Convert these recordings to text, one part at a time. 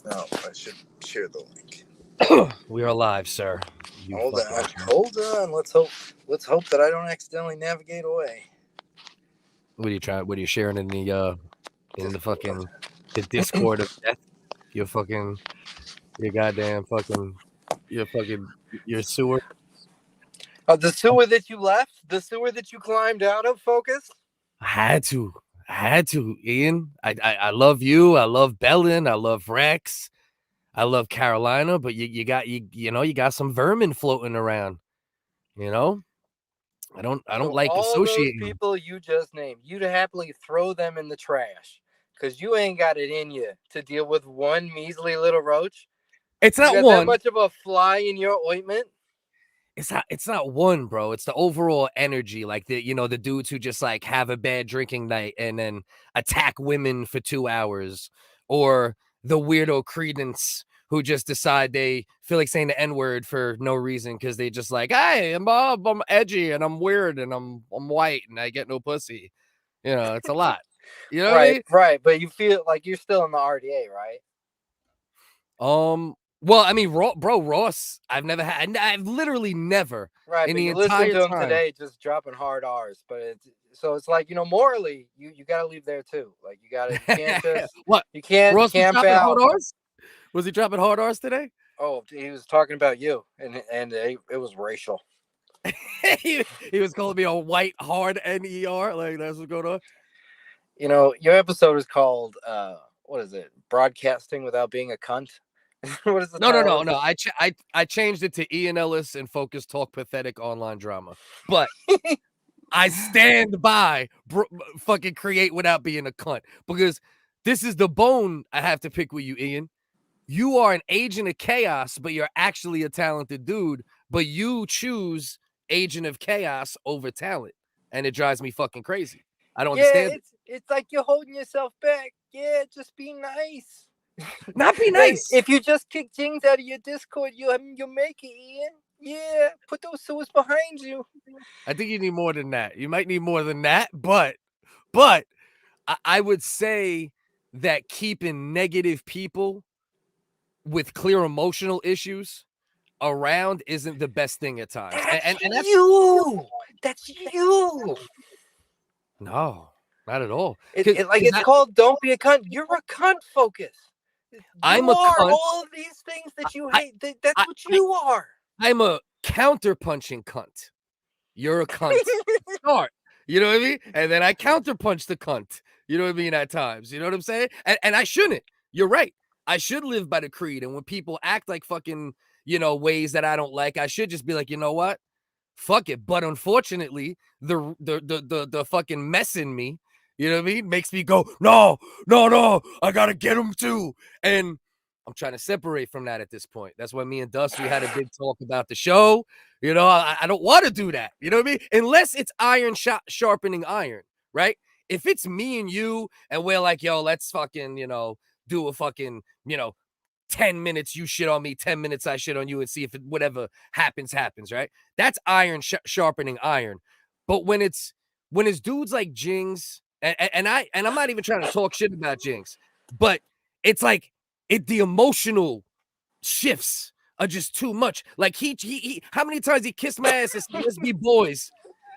No, I should share the link. We are live, sir. Hold on. Let's hope that I don't accidentally navigate away. What are you trying? What are you sharing in the fucking the Discord of death? Your goddamn your sewer. The sewer that you left, the sewer that you climbed out of, Focus. I had to, Ian. I love you. I love Bellin. I love Rex. I love Carolina. But you got some vermin floating around. You know, I don't like all associating. Those people you just named, you'd happily throw them in the trash because you ain't got it in you to deal with one measly little roach. It's not you got one. That much of a fly in your ointment. It's not one, bro. It's the overall energy. Like the dudes who just like have a bad drinking night and then attack women for 2 hours, or the weirdo Credence who just decide they feel like saying the N-word for no reason because they just like, hey, I'm edgy and I'm weird and I'm white and I get no pussy. It's a lot. You know what I mean? Right. But you feel like you're still in the RDA, right? Well, I mean, Ross, I've literally never. Right, in but the you entire listen to him time today, just dropping hard R's. But it's like, morally, you got to leave there too. Like you can't just what you can't Ross camp was dropping out. hard R's? Was he dropping hard R's today? Oh, he was talking about you, and it was racial. he was calling me a white hard NER. Like that's what's going on. Your episode is called what is it? Broadcasting without being a cunt. What is the title? No. I changed it to Ian Ellis and Focus Talk Pathetic Online Drama. But I stand by fucking create without being a cunt, because this is the bone I have to pick with you, Ian. You are an agent of chaos, but you're actually a talented dude, but you choose agent of chaos over talent, and it drives me fucking crazy. I don't understand. It's like you're holding yourself back. Yeah, just be nice. Not be nice. If you just kick Jings out of your Discord, you'll make it, Ian. Yeah, put those sewers behind you. I think you need more than that. You might need more than that, but I would say that keeping negative people with clear emotional issues around isn't the best thing at times. And that's you. That's you. No, not at all. It's called don't be a cunt. You're a cunt, Focus. I'm a cunt. All of these things that you hate. That's what you are. I'm a counter-punching cunt. You're a cunt. Start. You know what I mean? And then I counterpunch the cunt. You know what I mean? At times. You know what I'm saying? And I shouldn't. You're right. I should live by the creed. And when people act like fucking, ways that I don't like, I should just be like, you know what? Fuck it. But unfortunately, the fucking mess in me, you know what I mean, makes me go, no, I gotta get him too. And I'm trying to separate from that at this point. That's why me and Dust, we had a big talk about the show. I don't want to do that. You know what I mean? Unless it's iron sharpening iron, right? If it's me and you and we're like, yo, let's fucking, do a fucking, 10 minutes you shit on me, 10 minutes I shit on you, and see if whatever happens, right? That's iron sharpening iron. But when it's dudes like Jings, and I'm not even trying to talk shit about Jings, but it's like the emotional shifts are just too much. Like he how many times he kissed my ass as CSB boys,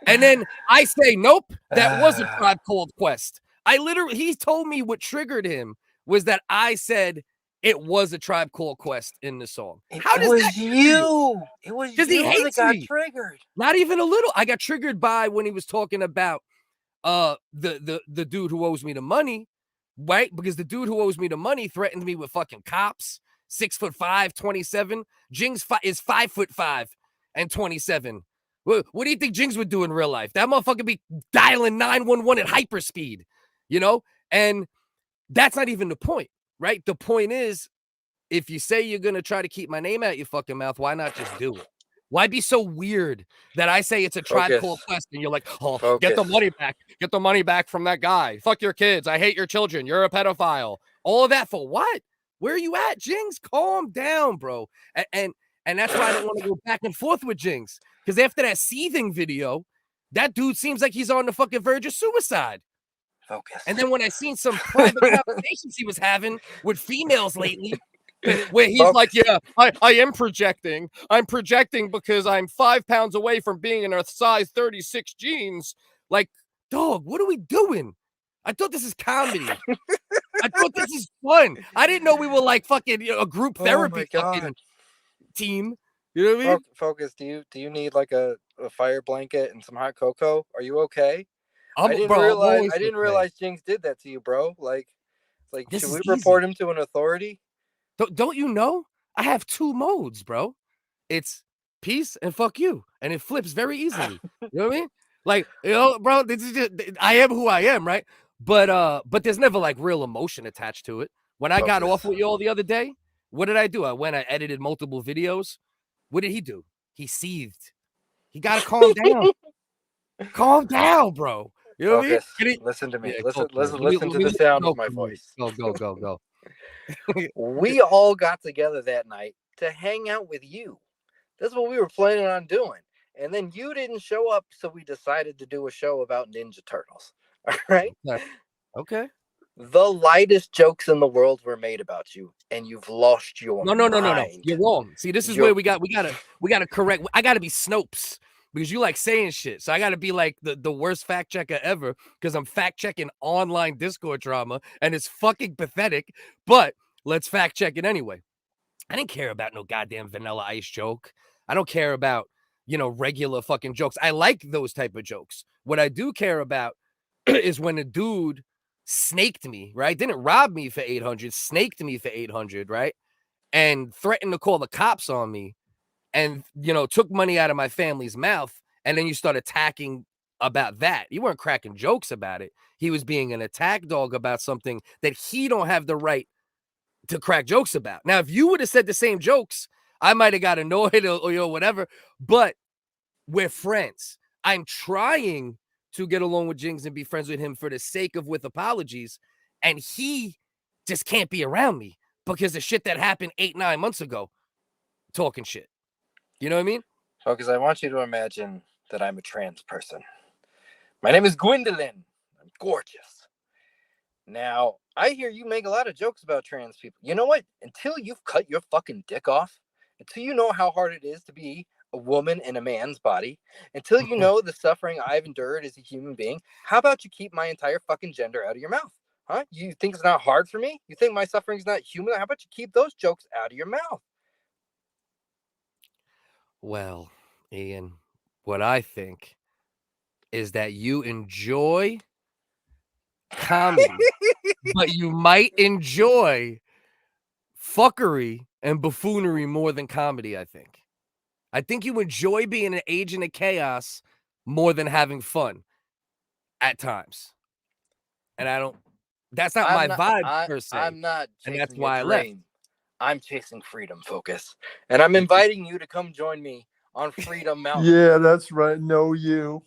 and then I say nope, that was a Tribe Called Quest. He told me what triggered him was that I said it was a Tribe Called Quest in the song. How does that you? It was because he hates that got me. Triggered. Not even a little. I got triggered by when he was talking about the dude who owes me the money, right? Because the dude who owes me the money threatened me with fucking cops. 6'5", 27. Jings is 5'5" and 27. What do you think Jings would do in real life? That motherfucker be dialing 911 at hyperspeed, And that's not even the point, right? The point is, if you say you're gonna try to keep my name out your fucking mouth, why not just do it? Why be so weird that I say it's a Tribe Called Quest and you're like, oh, get the money back. Get the money back from that guy. Fuck your kids. I hate your children. You're a pedophile. All of that for what? Where are you at, Jings? Calm down, bro. And that's why I don't want to go back and forth with Jings. Because after that seething video, that dude seems like he's on the fucking verge of suicide. Focus. And then when I seen some private conversations he was having with females lately, where he's Focus. like, yeah, I am projecting. I'm projecting because I'm 5 pounds away from being in a size 36 jeans. Like, dog, what are we doing? I thought this is comedy. I thought this is fun. I didn't know we were like fucking a group Oh therapy my God. fucking team. You know what I mean? Focus. Do you need like a fire blanket and some hot cocoa? Are you okay? I'm I always didn't okay. realize Jinx did that to you, bro. Like This should is we easy. report him to an authority? Don't you know? I have 2 modes, bro. It's peace and fuck you, and it flips very easily. You know what I mean? Like, bro, this is just, I am who I am, right? But there's never like real emotion attached to it. When I got off with you all the other day, what did I do? I edited multiple videos. What did he do? He seethed. He gotta calm down. Calm down, bro. You know what I mean? Listen to me. Yeah, listen let listen to me the sound go of my for a minute. voice. Go. We all got together that night to hang out with you. That's what we were planning on doing. And then you didn't show up, so we decided to do a show about Ninja Turtles. All right? Okay. The lightest jokes in the world were made about you, and you've lost your No. mind. You're wrong. See, this is where we gotta correct. I gotta be Snopes because you like saying shit. So I gotta be like the worst fact checker ever because I'm fact checking online Discord drama and it's fucking pathetic. But let's fact check it anyway. I didn't care about no goddamn Vanilla Ice joke. I don't care about, regular fucking jokes. I like those type of jokes. What I do care about is when a dude snaked me, right? Didn't rob me for 800, snaked me for 800, right? And threatened to call the cops on me and, took money out of my family's mouth. And then you start attacking about that. You weren't cracking jokes about it. He was being an attack dog about something that he don't have the right to crack jokes about. Now, if you would have said the same jokes, I might have got annoyed or whatever, but we're friends. I'm trying to get along with Jings and be friends with him for the sake of with apologies, and he just can't be around me because of shit that happened 8-9 months ago talking shit. You know what I mean? Because I want you to imagine that I'm a trans person. My name is Gwendolyn. I'm gorgeous. Now, I hear you make a lot of jokes about trans people. You know what? Until you've cut your fucking dick off, until you know how hard it is to be a woman in a man's body, until you know the suffering I've endured as a human being, how about you keep my entire fucking gender out of your mouth? Huh? You think it's not hard for me? You think my suffering is not human? How about you keep those jokes out of your mouth? Well, Ian, what I think is that you enjoy comedy, but you might enjoy fuckery and buffoonery more than comedy, I think. I think you enjoy being an agent of chaos more than having fun at times. And that's not my vibe per se. I'm not And that's chasing why a I left. dream. I'm chasing freedom, Focus. And I'm inviting you to come join me on Freedom Mountain. Yeah, that's right. No, you.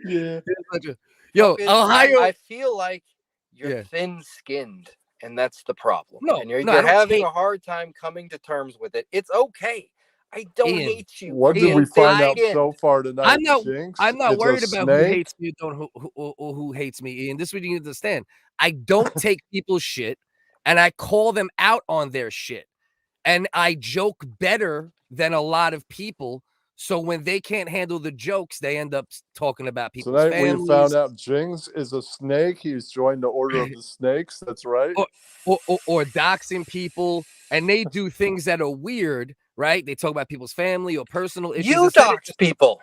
Yeah. Yo, Focus, Ohio. I feel like you're thin-skinned, and that's the problem. No, and you're I don't having hate- a hard time coming to terms with it. It's okay. I don't Ian, hate you. What did Ian, we find out so far tonight, I'm not It's worried a about who snake? hates me or who hates me, Ian. This is what you need to understand. I don't take people's shit and I call them out on their shit. And I joke better than a lot of people. So when they can't handle the jokes, they end up talking about people's Tonight families. we found out Jings is a snake. He's joined the order of the snakes. That's right. Or doxing people, and they do things that are weird, right? They talk about people's family or personal issues. You dox people.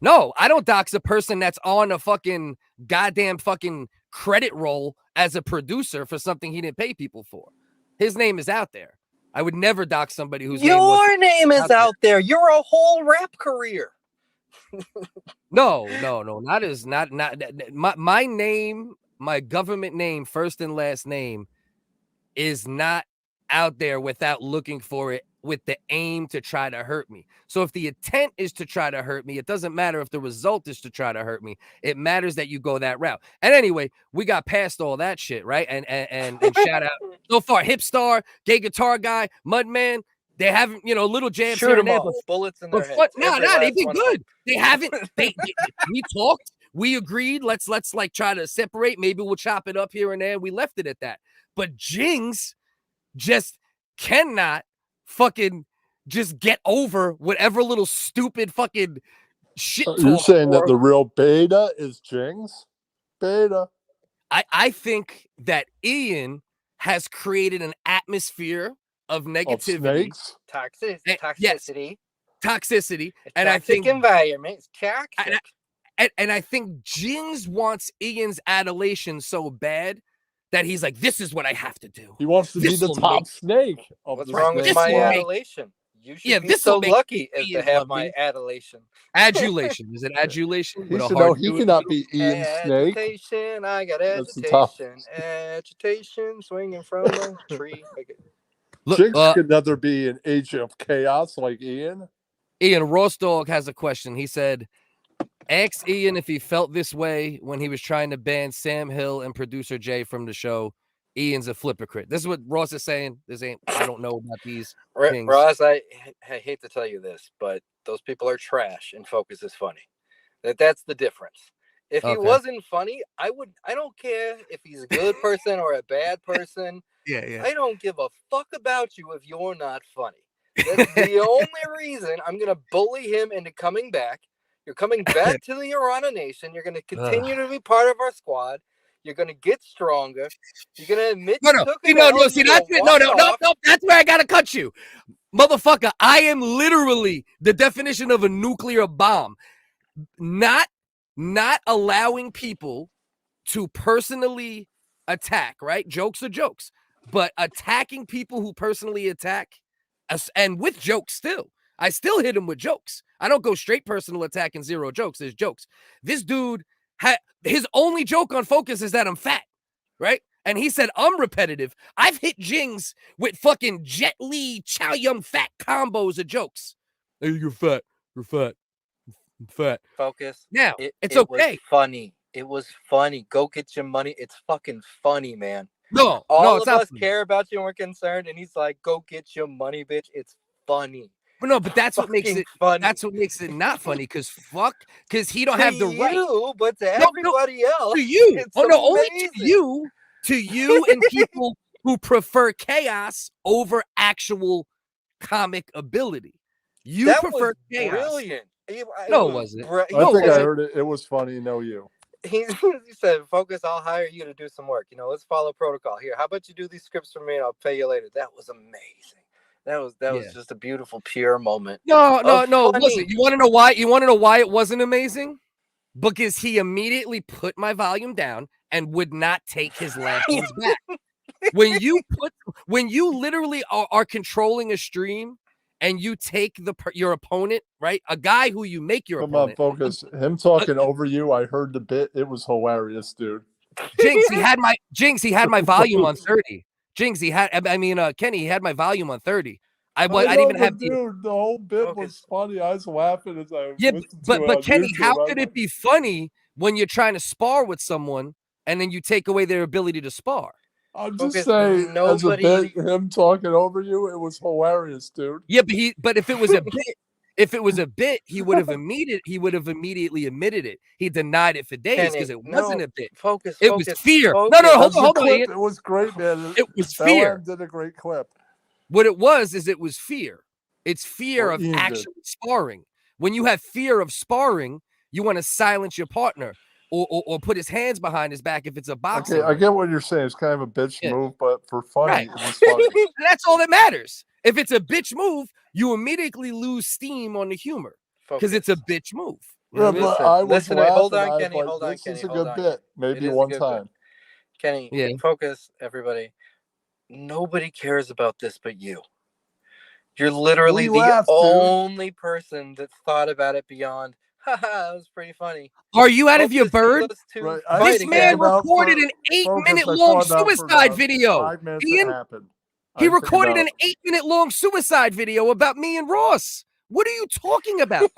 No, I don't dox a person that's on a fucking goddamn fucking credit roll as a producer for something he didn't pay people for. His name is out there. I would never dox somebody whose Your name is out there. You're a whole rap career. No, not my name, my government name, first and last name, is not out there without looking for it with the aim to try to hurt me. So if the intent is to try to hurt me, it doesn't matter if the result is to try to hurt me. It matters that you go that route. And anyway, we got past all that shit, right? And shout out so far, Hipstar, Gay Guitar Guy, Mudman. They haven't, little jabs Shoot here and there, all. Bullets in their heads. No, they've been good. They haven't. We talked. We agreed. Let's like try to separate. Maybe we'll chop it up here and there. We left it at that. But Jings just cannot fucking just get over whatever little stupid fucking shit talk. You're saying that or- the real beta is Jings? Beta. I think that Ian has created an atmosphere of Of negativity. snakes? Yes. Toxicity. Toxicity. A And I toxic think environment. It's toxic. and I think Jings wants Ian's adulation so bad that he's like, this is what I have to do. He wants to be the This'll top make- snake of What's the wrong with snake my This'll squad. make- adulation? You should Yeah, be this'll so make lucky as to Ian have love my me. adulation. Adulation. Is it adulation? He With a should know hard he U? cannot be Ian Snake. Agitation, I got That's the top. agitation, swinging from a tree. Okay. Look, Jinx could neither be an agent of chaos like Ian. Ian Ross Dog has a question. He said, ask Ian if he felt this way when he was trying to ban Sam Hill and producer Jay from the show. Ian's a flippercrit. This is what Ross is saying. I don't know about these things. Ross, I hate to tell you this, but those people are trash and Focus is funny. That's the difference. If he wasn't funny, I don't care if he's a good person or a bad person. Yeah. I don't give a fuck about you if you're not funny. That's the only reason I'm going to bully him into coming back. You're coming back to the Irana Nation. You're going to continue to be part of our squad. You're going to get stronger. You're going to admit No. See, that's it. No. That's where I got to cut you. Motherfucker, I am literally the definition of a nuclear bomb. Not allowing people to personally attack, right? Jokes are jokes. But attacking people who personally attack, and with jokes still. I still hit him with jokes. I don't go straight personal attack and zero jokes. There's jokes. This dude his only joke on Focus is that I'm fat, right? And he said I'm repetitive. I've hit Jings with fucking Jet Li, Chow Yum Fat combos of jokes. Hey, you're fat. You're fat. I'm fat. Focus. Now, it's it okay. Was funny. It was funny. Go get your money. It's fucking funny, man. All of us care about you and we're concerned. And he's like, go get your money, bitch. It's funny. But that's what makes it funny. That's what makes it not funny. Because he don't have the right. But to everybody else, to you. Only amazing. to you, and people who prefer chaos over actual comic ability. You prefer chaos. Brilliant. It wasn't. I think I heard it. It was funny. No, you. He said, Focus, I'll hire you to do some work. Let's follow protocol here. How about you do these scripts for me and I'll pay you later? That was amazing. That was just a beautiful, pure moment. No. Listen, you want to know why? You want to know why it wasn't amazing? Because he immediately put my volume down and would not take his lanterns back. When you literally are controlling a stream and you take your opponent, right? A guy who you make your opponent. Come on, Focus. Him talking over you. I heard the bit. It was hilarious, dude. Jinx, he had my volume on 30. Jinx, Kenny, he had my volume on 30. I didn't even have dude. The whole bit was funny. I was laughing as I but Kenny, YouTube. how could it be funny when you're trying to spar with someone and then you take away their ability to spar? I'm just saying, as a bit, him talking over you, it was hilarious, dude. Yeah, but if it was a bit, he would have immediately admitted it. He denied it for days because it wasn't a bit. It was fear. No, hold on. It was great, man. It was fear. Did a great clip. What it was fear. It's fear of actually sparring. When you have fear of sparring, you want to silence your partner or put his hands behind his back if it's a boxing. Okay, I get what you're saying. It's kind of a bitch move, but for funny, it was funny. That's all that matters. If it's a bitch move, you immediately lose steam on the humor because it's a bitch move. Listen, hold on, Kenny. This is a good bit. Maybe one time. Kenny, Focus, everybody. Nobody cares about this but you. You're literally the only person that thought about it beyond, haha, it was pretty funny. Are you out of your bird? Right. This man recorded an 8-minute long suicide video. He recorded an 8-minute long suicide video about me and Ross. What are you talking about?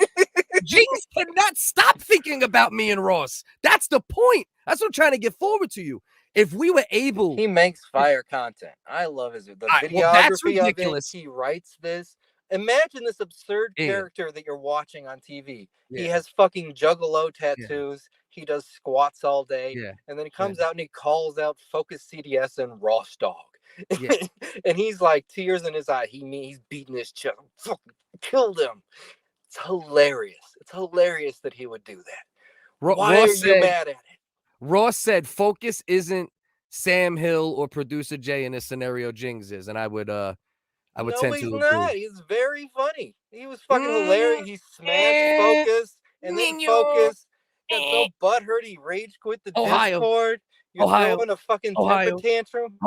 Jinx cannot stop thinking about me and Ross. That's the point. That's what I'm trying to get forward to you. If we were able, he makes fire content. I love his videography of it. He writes this. Imagine this absurd character that you're watching on TV. Yeah. He has fucking juggalo tattoos. Yeah. He does squats all day, and then he comes out and he calls out FocusCDS and Ross Dog. Yeah. And he's like tears in his eye. He's beating his chest. Fucking killed him. It's hilarious. It's hilarious that he would do that. Why are you mad at it? Ross said Focus isn't Sam Hill or producer Jay in this scenario. Jings is, and I would No, tend he's to not. agree. He's very funny. He was fucking hilarious. He smashed Focus, and then Focus got so butthurt he rage quit the Discord. You're throwing a fucking temper tantrum.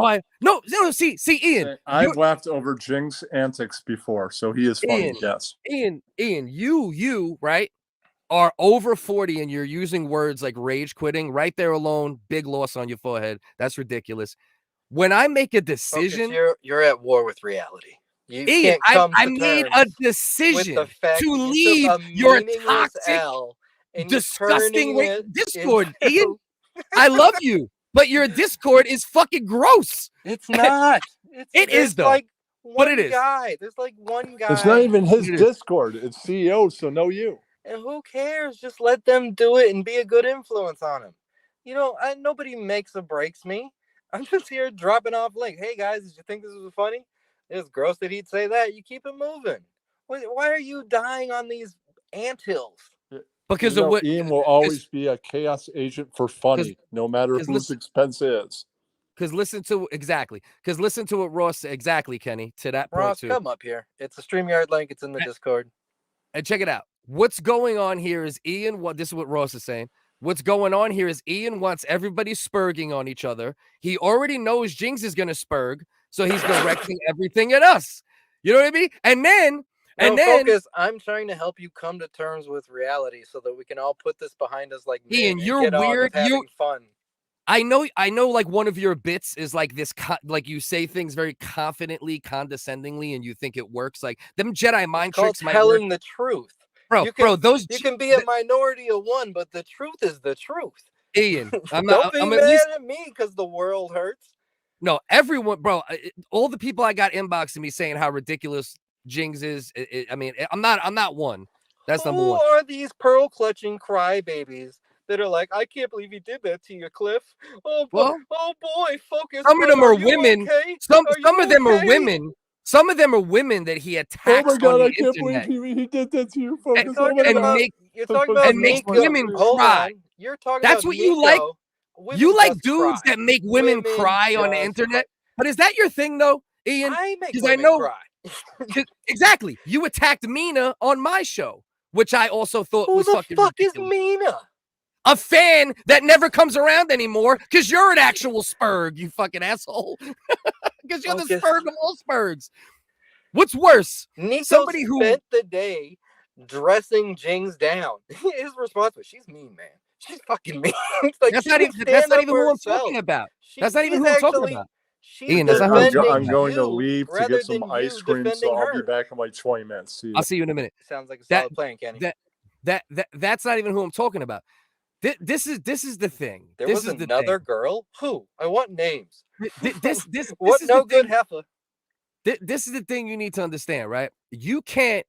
No. See, Ian. I've laughed over Jing's antics before, so he is funny. Yes. Ian, you right are over 40 and you're using words like rage quitting. Right there alone, big loss on your forehead. That's ridiculous. When I make a decision, Focus, you're at war with reality. You Ian, can't come I to made terms a with decision the fact to that you leave took a your meaningless toxic, L and disgusting you're turning it Discord. into- Ian, I love you, but your Discord is fucking gross. It's not. It is though. Like one But it is. guy. There's like one guy. It's not even his Discord. It's CEO, so no you. And who cares? Just let them do it and be a good influence on him. You know, nobody makes or breaks me. I'm just here dropping off link. Hey guys, did you think this was funny? It's gross that he'd say that. You keep it moving. Why are you dying on these anthills? Because of what Ian will always be a chaos agent for funny, no matter whose expense it is. Because listen to what Ross said. Exactly, Kenny, to that point Ross, too. come up here. It's a StreamYard link. It's in the Discord. And check it out. What's going on here is Ian. This is what Ross is saying. What's going on here is Ian wants everybody spurging on each other. He already knows Jinx is going to spurg, so he's directing everything at us. You know what I mean? And then Focus. I'm trying to help you come to terms with reality so that we can all put this behind us. Like Ian, you're weird. Having fun. I know. Like one of your bits is like this. Like you say things very confidently, condescendingly, and you think it works. Like them Jedi mind tricks. Telling the truth. Bro, you can be a minority of one, but the truth is the truth. Ian, Don't be mad at me because the world hurts. No, everyone, bro. All the people I got inboxing me saying how ridiculous Jings is. I mean, I'm not one. That's number one. Who are these pearl clutching crybabies that are like, I can't believe he did that to you, Cliff? Oh boy, Focus. Some of them are women. Okay? Some of them are women. Some of them are women that he attacks. Oh my God, on I can't believe he did that to you, Focus. You're talking about make women cry. You're talking That's about what you like. You like dudes cry. that make women cry on the internet. But is that your thing though, Ian? I make women cry. Exactly. You attacked Mina on my show, which I also thought was fucking ridiculous. Who the fuck ridiculous. is Mina? A fan that never comes around anymore because you're an actual spurg, you fucking asshole. Because you're the spurg of all spurgs. What's worse? Nico somebody who spent the day dressing Jings down. His response was, "She's mean, man. She's fucking mean." Like, that's not even who I'm talking about. That's not even who I'm talking about. Ian, I'm going to leave to get some ice cream, so I'll be back in like 20 minutes. I'll see you in a minute. Sounds like a solid plan, Kenny. That's not even who I'm talking about. This is the thing. There was another girl. Who? I want names. This what? No good heifer. This is the thing you need to understand, right? You can't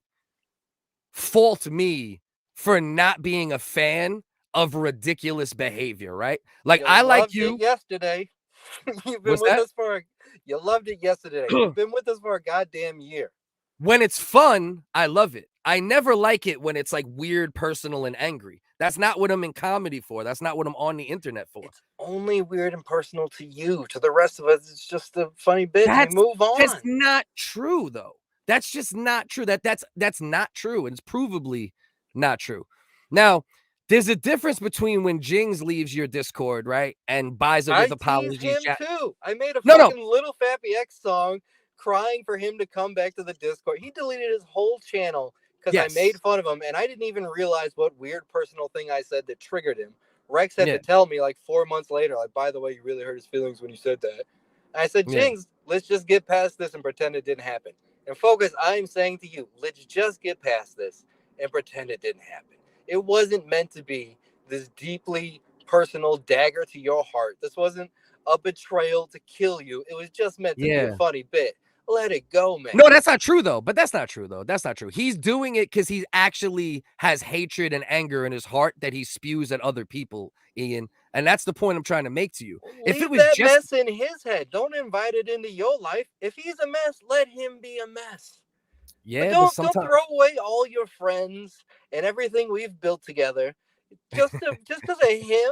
fault me for not being a fan of ridiculous behavior, right? Like I like you yesterday. You've been with us for you loved it yesterday. You've been with us for a goddamn year. When it's fun, I love it. I never like it when it's like weird, personal, and angry. That's not what I'm in comedy for. That's not what I'm on the internet for. It's only weird and personal to you. To the rest of us, it's just a funny bit. We move on. That's not true, though. That's just not true. That's not true. And it's provably not true. Now, there's a difference between when Jings leaves your Discord, right, and buys it with apologies. Him too. I made a fucking Little Fappy X song crying for him to come back to the Discord. He deleted his whole channel because I made fun of him, and I didn't even realize what weird personal thing I said that triggered him. Rex had to tell me like 4 months later, like, by the way, you really hurt his feelings when you said that. And I said, Jings, let's just get past this and pretend it didn't happen. And Focus, I'm saying to you, let's just get past this and pretend it didn't happen. It wasn't meant to be this deeply personal dagger to your heart. This wasn't a betrayal to kill you. It was just meant to be a funny bit. Let it go, man. No, that's not true, though. But that's not true, though. That's not true. He's doing it because he actually has hatred and anger in his heart that he spews at other people, Ian. And that's the point I'm trying to make to you. If it Leave was that just mess in his head. Don't invite it into your life. If he's a mess, let him be a mess. But yeah, but don't sometimes throw away all your friends and everything we've built together just because of him.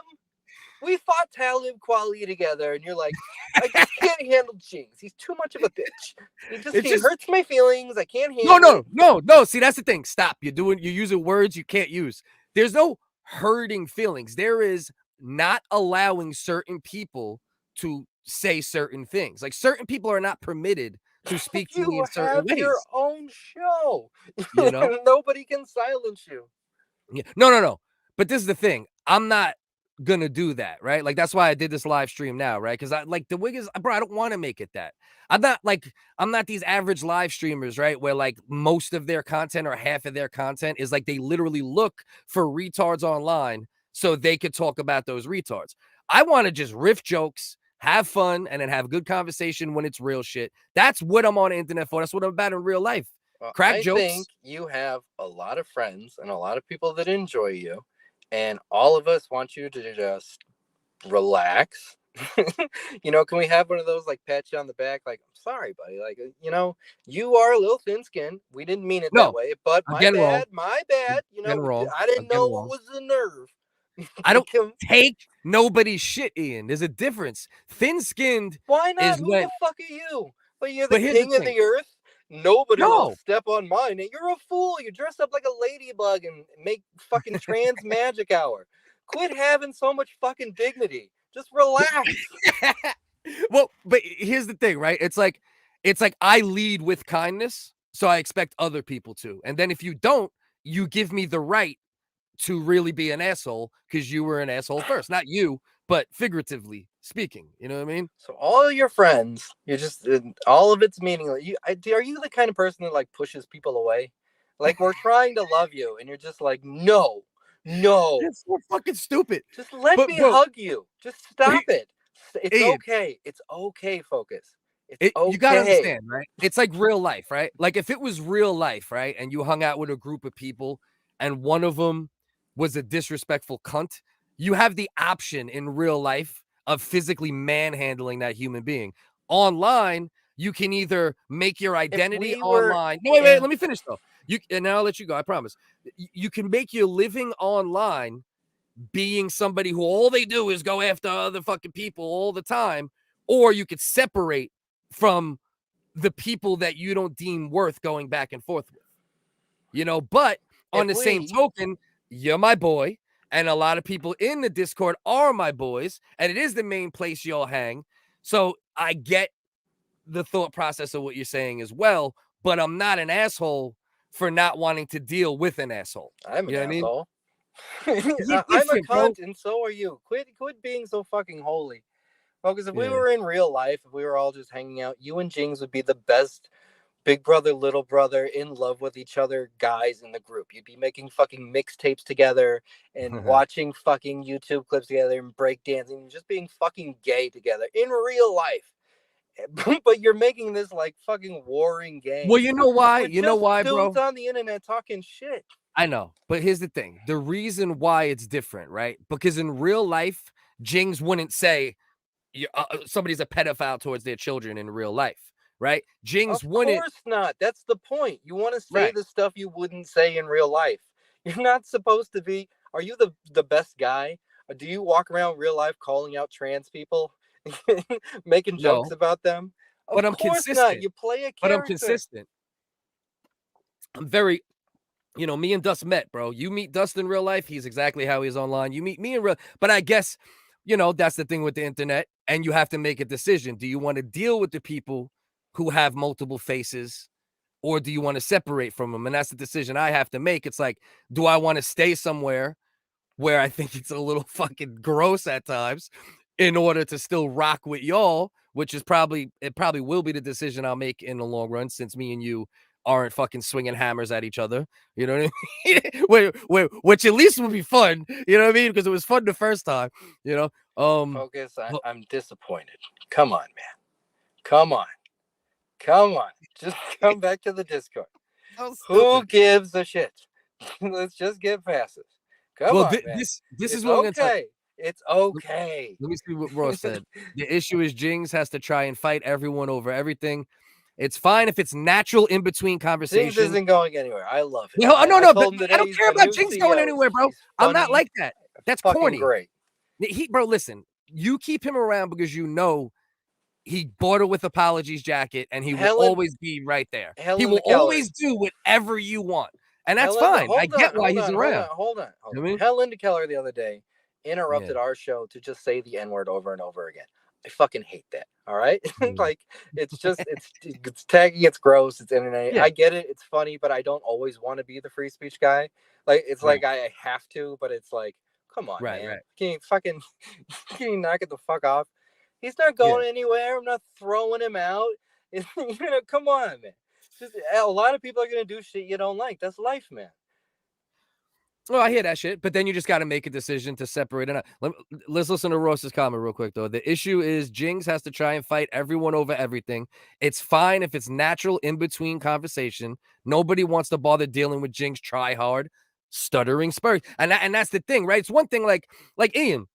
We fought talent quality together, and you're like, I just can't handle Jinx. He's too much of a bitch. He hurts my feelings. I can't handle no. See, that's the thing. Stop. You're using words you can't use. There's no hurting feelings. There is not allowing certain people to say certain things. Like certain people are not permitted to speak to me You in certain have your ways. own show. You know? Nobody can silence you. Yeah. No. But this is the thing. I'm not gonna do that, right? Like that's why I did this live stream now, right? Because I like the WHiggaz, bro. I don't want to make it that. I'm not these average live streamers, right? Where like most of their content or half of their content is like they literally look for retards online so they could talk about those retards. I want to just riff jokes, have fun, and then have good conversation when it's real shit. That's what I'm on the internet for. That's what I'm about in real life. Well, Crack I jokes. think you have a lot of friends and a lot of people that enjoy you, and all of us want you to just relax. Can we have one of those like pat you on the back, like, I'm sorry, buddy, like, you are a little thin-skinned. We didn't mean it that way, but my Again, wrong. bad. Again, wrong. I didn't Again, know wrong. what was the nerve. I don't take nobody's shit, Ian. There's a difference. Thin-skinned Why not? is Who when. the fuck are you? But you're the But here's the king of thing. the earth. Nobody will No. step on mine. You're a fool. You dress up like a ladybug and make fucking trans magic hour. Quit having so much fucking dignity. Just relax. Well, but here's the thing, right? It's like I lead with kindness, so I expect other people to. And then if you don't, you give me the right to really be an asshole because you were an asshole first. Not you, but figuratively speaking. You know what I mean? So all your friends, you're just all of it's meaningless. Are you the kind of person that like pushes people away? Like we're trying to love you, and you're just like, no. It's so fucking stupid. Just let me hug you. Just stop it. It's Ian, okay. It's okay, Focus. It's okay. You gotta understand, right? It's like real life, right? Like if it was real life, right? And you hung out with a group of people and one of them was a disrespectful cunt, you have the option in real life of physically manhandling that human being. Online, you can either make your identity online. No, wait, let me finish though. And then I'll let you go, I promise. You can make your living online being somebody who all they do is go after other fucking people all the time, or you could separate from the people that you don't deem worth going back and forth with. But on the same token, you're my boy, and a lot of people in the Discord are my boys, and it is the main place y'all hang. So I get the thought process of what you're saying as well, but I'm not an asshole for not wanting to deal with an asshole. I'm an asshole. I'm a cunt, and so are you. Quit being so fucking holy. Because if we were in real life, if we were all just hanging out, you and Jings would be the best big brother, little brother, in love with each other guys in the group. You'd be making fucking mixtapes together and watching fucking YouTube clips together and breakdancing and just being fucking gay together in real life. But you're making this like fucking warring game. Well, you know why? You know why, bro? Dudes on the internet talking shit. I know, but here's the thing. The reason why it's different, right? Because in real life, Jings wouldn't say somebody's a pedophile towards their children in real life, right? Jings wouldn't. Of course not. That's the point. You want to say the stuff you wouldn't say in real life. You're not supposed to be. Are you the best guy? Or do you walk around real life calling out trans people, making jokes about them? But I'm consistent. Not. You play a character. But I'm consistent. I'm very. Me and Dust met, bro. You meet Dust in real life, he's exactly how he is online. You meet me in real, but I guess, that's the thing with the internet, and you have to make a decision. Do you want to deal with the people who have multiple faces, or do you want to separate from them? And that's the decision I have to make. It's like, do I want to stay somewhere where I think it's a little fucking gross at times in order to still rock with y'all, which is probably will be the decision I'll make in the long run, since me and you aren't fucking swinging hammers at each other, you know what I mean? Which at least would be fun, you know what I mean? Because it was fun the first time, Focus, I'm disappointed. Come on, man. Come on. Just come back to the Discord. Who gives a shit? Let's just get past this. Come on, man. This is what I'm gonna tell you. It's okay. Let me see what Ross said. The issue is Jings has to try and fight everyone over everything. It's fine if it's natural in between Jings conversation. isn't going anywhere. I love it. No, I but told him I today don't he's care the about new Jings going CEO. anywhere, bro. He's I'm not funny, like that. That's fucking corny. great. Bro, listen, you keep him around because you know he bought it with apologies jacket and he will always be right there. He will always do whatever you want. And that's fine. I get why he's around. Hold on. You know what I mean? Helen Keller the other day interrupted our show to just say the N-word over and over again. I fucking hate that. All right. Like it's tagging, it's gross, it's internet. Yeah. I get it, it's funny, but I don't always want to be the free speech guy. Like it's like I have to, but it's like, come on, man. Can you knock it the fuck off? He's not going anywhere. I'm not throwing him out. You know, come on, man. Just a lot of people are gonna do shit you don't like. That's life, man. Well, I hear that shit, but then you just got to make a decision to separate it out. Let's listen to Ross's comment real quick, though. The issue is Jings has to try and fight everyone over everything. It's fine if it's natural in between conversation. Nobody wants to bother dealing with Jings try hard, stuttering spurs. And that's the thing, right? It's one thing like Ian,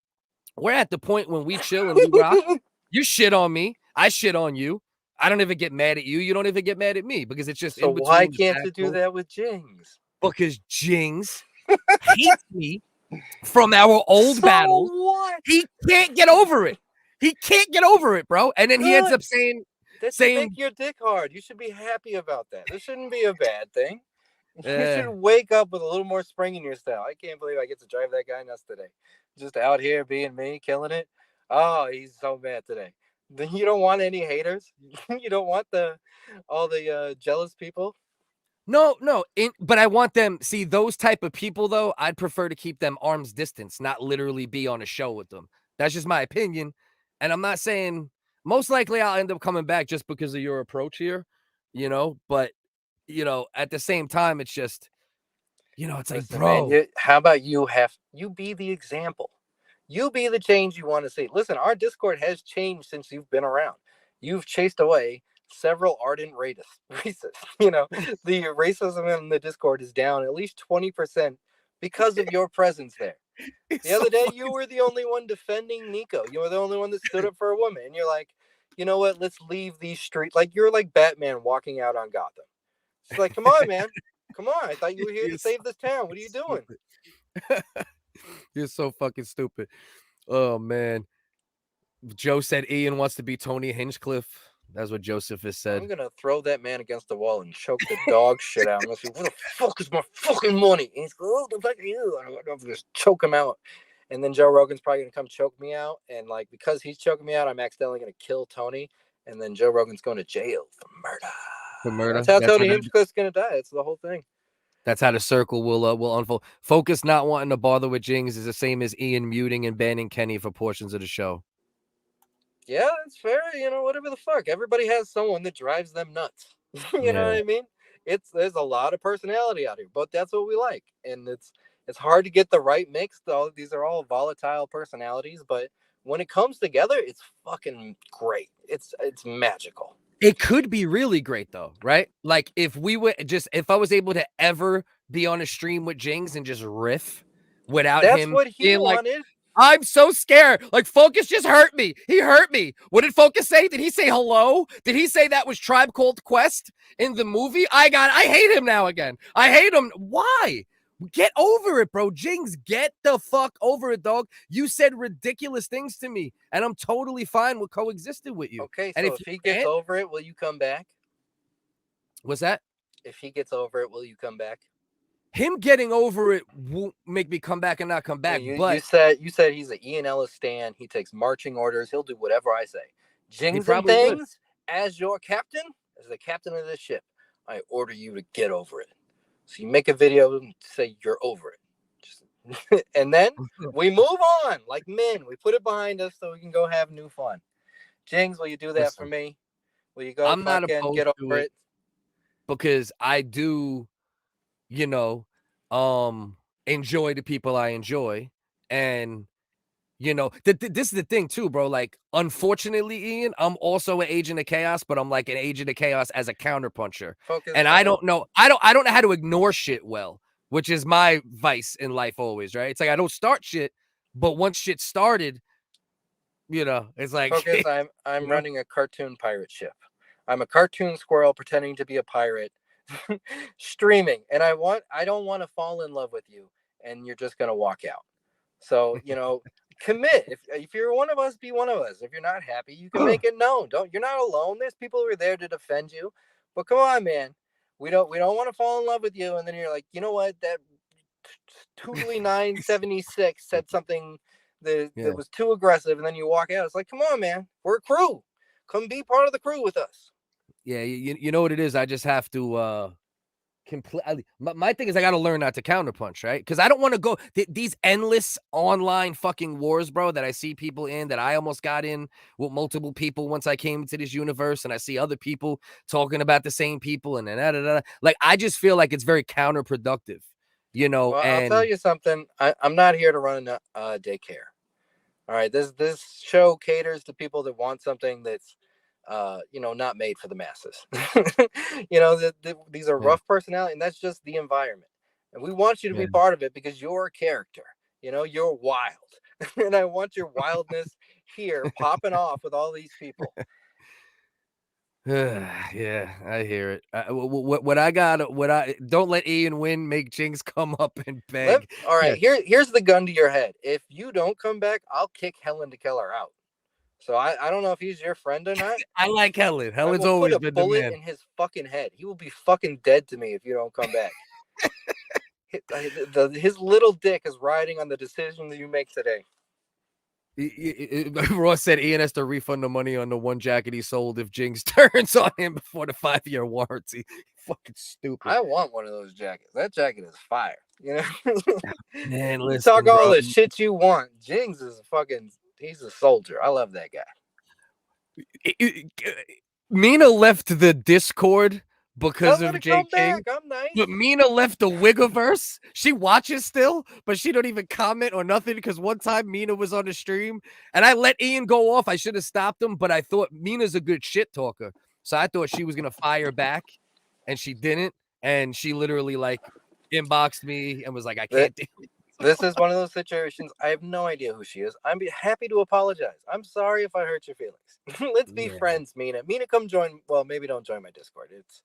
we're at the point when we chill and we rock. You shit on me. I shit on you. I don't even get mad at you. You don't even get mad at me because it's just so. Why can't you do that with Jings? Because Jings hates me from our old battle. What? He can't get over it. He can't get over it, bro. And then he ends up saying, make your dick hard. You should be happy about that. This shouldn't be a bad thing. You should wake up with a little more spring in your style. I can't believe I get to drive that guy nuts today. Just out here being me, killing it. Oh, he's so mad today. You don't want any haters. You don't want all the jealous people. No, but I want them. See, those type of people, though, I'd prefer to keep them arm's distance, not literally be on a show with them. That's just my opinion. And I'm not saying most likely I'll end up coming back just because of your approach here, you know, but, you know, at the same time, it's just, you know, it's Listen, like, bro, man, how about you be the example? You be the change you want to see. Listen, our Discord has changed since you've been around. You've chased away several ardent racists. You know, the racism in the Discord is down at least 20% because of your presence there. The other day, you were the only one defending Nico. You were the only one that stood up for a woman. And you're like, you know what? Let's leave these streets. Like, you're like Batman walking out on Gotham. It's like, come on, man. Come on. I thought you were here to save this town. What are you doing? You're so fucking stupid. Oh, man. Joe said Ian wants to be Tony Hinchcliffe. That's what Joseph has said. I'm gonna throw that man against the wall and choke the dog shit out. I'm gonna say, "Where the fuck is my fucking money?" And he's going, "Oh, the fuck are you?" I'm gonna just choke him out, and then Joe Rogan's probably gonna come choke me out. And like because he's choking me out, I'm accidentally gonna kill Tony, and then Joe Rogan's going to jail for murder. For murder. That's how Tony Hinchcliffe's gonna die. It's the whole thing. That's how the circle will unfold. Focus not wanting to bother with Jings is the same as Ian muting and banning Kenny for portions of the show. Yeah, it's fair. You know, whatever the fuck. Everybody has someone that drives them nuts. You know what I mean? There's a lot of personality out here, but that's what we like. And it's hard to get the right mix. Though these are all volatile personalities, but when it comes together, it's fucking great. It's magical. It could be really great though, right? Like if I was able to ever be on a stream with Jings and just riff without him. That's what he wanted. I'm so scared. Like, Focus just hurt me. He hurt me. What did Focus say? Did he say hello? Did he say that was Tribe Called Quest in the movie? I hate him now again. I hate him. Why? Get over it, bro. Jings, get the fuck over it, dog. You said ridiculous things to me, and I'm totally fine with coexisting with you. Okay, so if he gets over it, will you come back? What's that? If he gets over it, will you come back? Him getting over it won't make me come back and not come back. You said he's an Ian Ellis stan. He takes marching orders. He'll do whatever I say. Jings and things, as your captain, as the captain of this ship, I order you to get over it. So you make a video and say you're over it. And then we move on like men. We put it behind us so we can go have new fun. Jings, will you do that for me? Will you go I'm not opposed get over it? Because I do, you know, enjoy the people I enjoy. And, you know, this is the thing too, bro. Like, unfortunately, Ian, I'm also an agent of chaos, but I'm like an agent of chaos as a counterpuncher. And I don't know how to ignore shit well, which is my vice in life always, right? It's like I don't start shit, But once shit started, you know, it's like Focus, I'm running a cartoon pirate ship. I'm a cartoon squirrel pretending to be a pirate, streaming, and I don't want to fall in love with you, and you're just gonna walk out. So, you know, commit. If you're one of us, be one of us. If you're not happy, you can make it known. You're not alone. There's people who are there to defend you. But come on, man. We don't want to fall in love with you, and then you're like, you know what? That Tootly 976 said something that was too aggressive, and then you walk out. It's like, come on, man. We're a crew. Come be part of the crew with us. Yeah, you know what it is? I just have to my thing is I got to learn not to counterpunch, right? Because I don't want to go these endless online fucking wars, bro, that I see people in, that I almost got in with multiple people once I came into this universe, and I see other people talking about the same people, and then like I just feel like it's very counterproductive, you know. Well, and I'll tell you something. I'm not here to run a daycare. All right, this show caters to people that want something that's you know, not made for the masses. You know, these are rough personality, and that's just the environment. And we want you to be part of it because you're a character. You know, you're wild, and I want your wildness here popping off with all these people. Yeah, I hear it. What I don't let Ian win, make Jinx come up and beg. All right, here's the gun to your head. If you don't come back, I'll kick Helen to Keller out. So I don't know if he's your friend or not. I like Helen. Helen's I will always put a been the bullet man. in his fucking head. He will be fucking dead to me if you don't come back. His little dick is riding on the decision that you make today. Ross said Ian has to refund the money on the one jacket he sold if Jinx turns on him before the 5-year warranty. Fucking stupid. I want one of those jackets. That jacket is fire. You know, man, you listen, talk all the shit you want. Jinx is he's a soldier. I love that guy. Mina left the Discord because of JK. I'm nice. But Mina left the Wiggaverse. She watches still, but she don't even comment or nothing because one time Mina was on the stream and I let Ian go off. I should have stopped him, but I thought Mina's a good shit talker. So I thought she was going to fire back and she didn't. And she literally like inboxed me and was like, I can't do it. This is one of those situations. I have no idea who she is. I'm happy to apologize. I'm sorry if I hurt your feelings. Let's be friends, Mina. Mina, come join. Well, maybe don't join my Discord. It's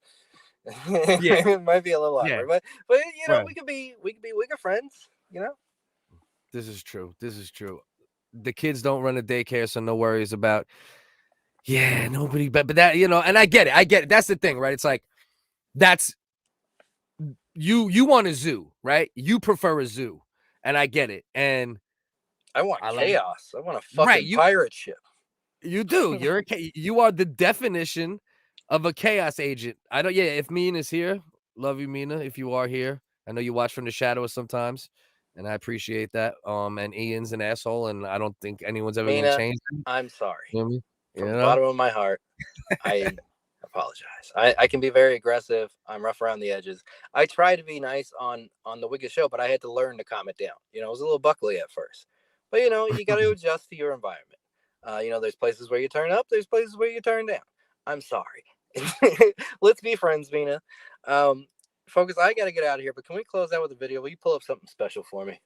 it might be a little awkward, but you know, we could be Wigga friends. You know, this is true. The kids don't run a daycare, so no worries about. Yeah, nobody. But that, you know, and I get it. That's the thing, right? It's like that's you want a zoo, right? You prefer a zoo. And I get it. And I want chaos. I want a fucking pirate ship. You do. You are the definition of a chaos agent. If Mina's here, love you, Mina. If you are here, I know you watch from the shadows sometimes, and I appreciate that. And Ian's an asshole, and I don't think anyone's ever gonna change him. I'm sorry. You know what I mean? From the bottom of my heart, I apologize. I can be very aggressive. I'm rough around the edges. I try to be nice on the WHiggaz show, but I had to learn to calm it down. You know, it was a little buckly at first, but you know, you got to adjust to your environment. You know, there's places where you turn up, there's places where you turn down. I'm sorry. Let's be friends, Mina. Focus, I got to get out of here, but can we close out with a video? Will you pull up something special for me?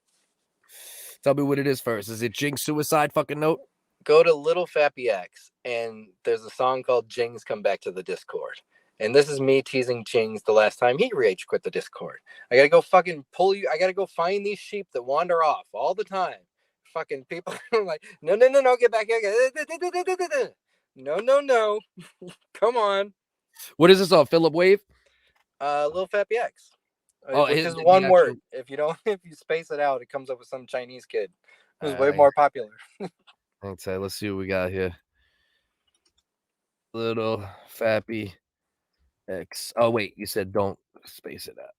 Tell me what it is first. Is it Jinx suicide fucking note? Go to Little Fappy X, and there's a song called Jings Come Back to the Discord. And this is me teasing Jings the last time he rage quit the Discord. I gotta go fucking pull you. I gotta go find these sheep that wander off all the time. Fucking people are like, no, get back here. No. Come on. What is this all? Philip Wave? Little Fappy X. Oh, which is one word. If you space it out, it comes up with some Chinese kid who's way more popular. Let's see what we got here. Little Fappy X. Oh wait, you said don't space it out.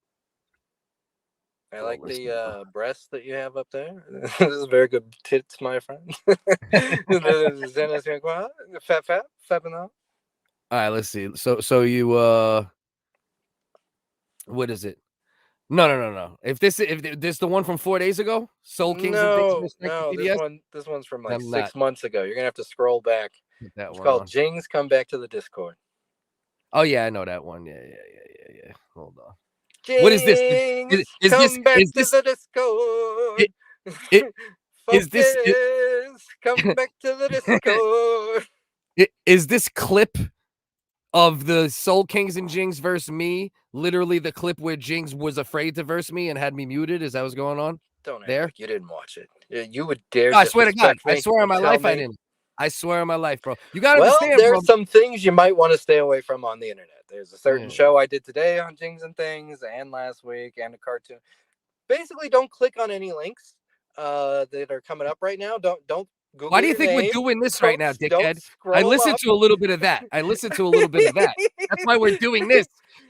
I like the breasts that you have up there. This is very good tits, my friend. Fat. All right, let's see. So you what is it? No. If this the one from 4 days ago, Soul Kings no, this one's from like 6 months ago. You're gonna have to scroll back. It's called Jings Come Back to the Discord. Oh yeah, I know that one. Yeah. Hold on. Jings, what is this? Is come this back is to this the Discord? Is this come back to the Discord. is this clip of the Soul Kings and Jings versus me literally the clip where Jings was afraid to verse me and had me muted? Is that what's going on? Don't act There? like you didn't watch it. You would dare No, I swear to God. disrespect me I swear on and my tell life I me- didn't. I swear on my life, bro. You gotta Well, understand, bro. there's some things you might want to stay away from on the internet. There's a certain Yeah. show I did today on Jings and Things, and last week, and a cartoon. Basically, don't click on any links that are coming up right now. Don't Google. Why do you your think name. we're doing this right now, Don't dickhead? I scroll listened up. to a little bit of that. That's why we're doing this.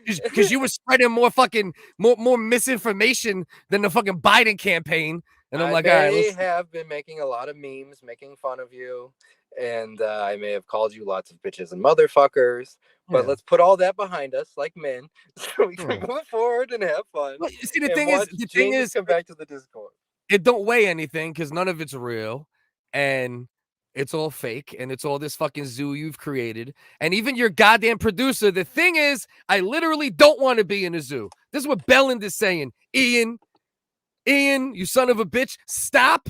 Because you were spreading more fucking more misinformation than the fucking Biden campaign. And I'm like, all right, may let's have been making a lot of memes, making fun of you, and I may have called you lots of bitches and motherfuckers. But Yeah. let's put all that behind us, like men, so we can Yeah. move forward and have fun. Well, you see, the and thing is, watch Jings come back to the Discord. it don't weigh anything because none of it's real, and it's all fake, and it's all this fucking zoo you've created. And even your goddamn producer, the thing is, I literally don't want to be in a zoo. This is what Belland is saying. Ian, you son of a bitch, stop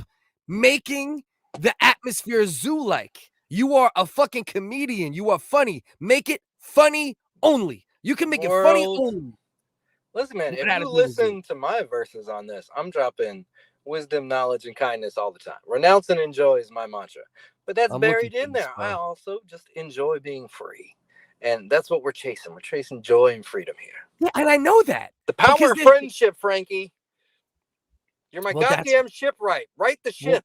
making the atmosphere zoo-like. You are a fucking comedian. You are funny. Make it funny only. You can make it funny World. only. Listen, man, Get if out you of here, listen to my verses on this, I'm dropping wisdom, knowledge, and kindness all the time. Renounce and enjoy is my mantra. But that's I'm buried looking in for this, there. bro. I also just enjoy being free. And that's what we're chasing. We're chasing joy and freedom here. Yeah, and I know that. The power Because of there's- friendship, Frankie. You're my Well, that's- goddamn shipwright. Right the Well, ship.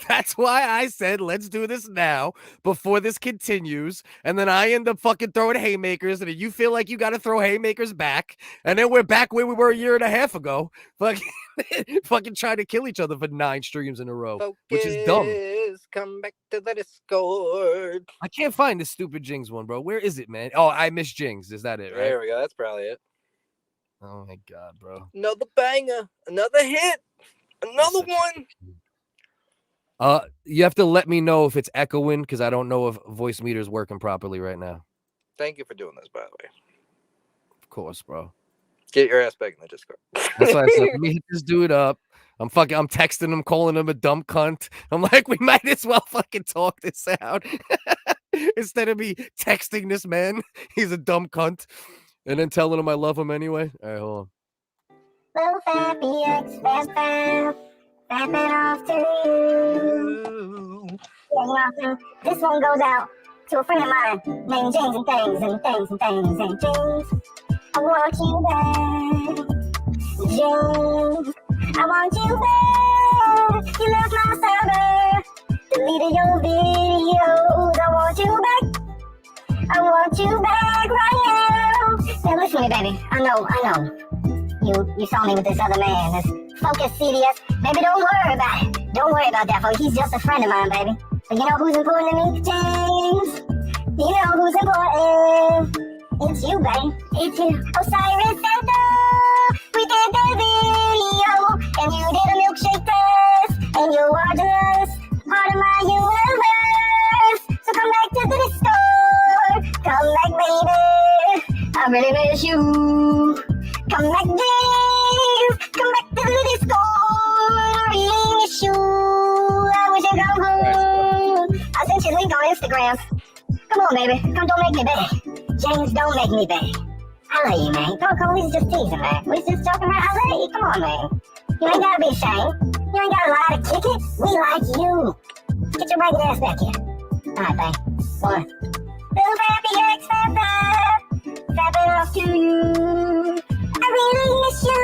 That's why I said, let's do this now before this continues. And then I end up fucking throwing haymakers. And then you feel like you got to throw haymakers back. And then we're back where we were a year and a half ago. Fucking trying to kill each other for 9 streams in a row, which is dumb. Come back to the Discord. I can't find this stupid Jings one, bro. Where is it, man? Oh, I miss Jings. Is that it, right? There we go. That's probably it. Oh, my God, bro. Another banger. Another hit. Another one. You have to let me know if it's echoing because I don't know if voice meter is working properly right now. Thank you for doing this, by the way. Of course, bro. Get your ass back in the Discord. That's why I said, let me hit this dude up. I'm texting him, calling him a dumb cunt. I'm like, we might as well fucking talk this out instead of me texting this man. He's a dumb cunt, and then telling him I love him anyway. All right, hold on. Wrap it off to you. This one goes out to a friend of mine named James and Things and Things and Things and James. I want you back, James. I want you back. You left my server, deleted your videos. I want you back. I want you back right now. Now listen to me, baby. I know. You saw me with this other man, this FocusCDS. Baby, don't worry about it. Don't worry about that, folks. He's just a friend of mine, baby. But you know who's important to me? James. You know who's important? It's you, baby. It's you. Osiris and we did that video, and you did a milkshake test, and you are just part of my universe. So come back to the Discord. Come back, baby. I really miss you. Come back, James. Come back to the Discord. I really miss you. I wish you'd come home. I sent you a link on Instagram. Come on, baby. Come, don't make me beg. James, don't make me beg. I love you, man. Don't call me just teasing, man. We just joking around. I love you. Come on, man. You ain't gotta be ashamed. You ain't gotta lie to kick it. We like you. Get your ragged ass back here. All right, babe. One. Little happy X Fab Fab it off to you. I really miss you.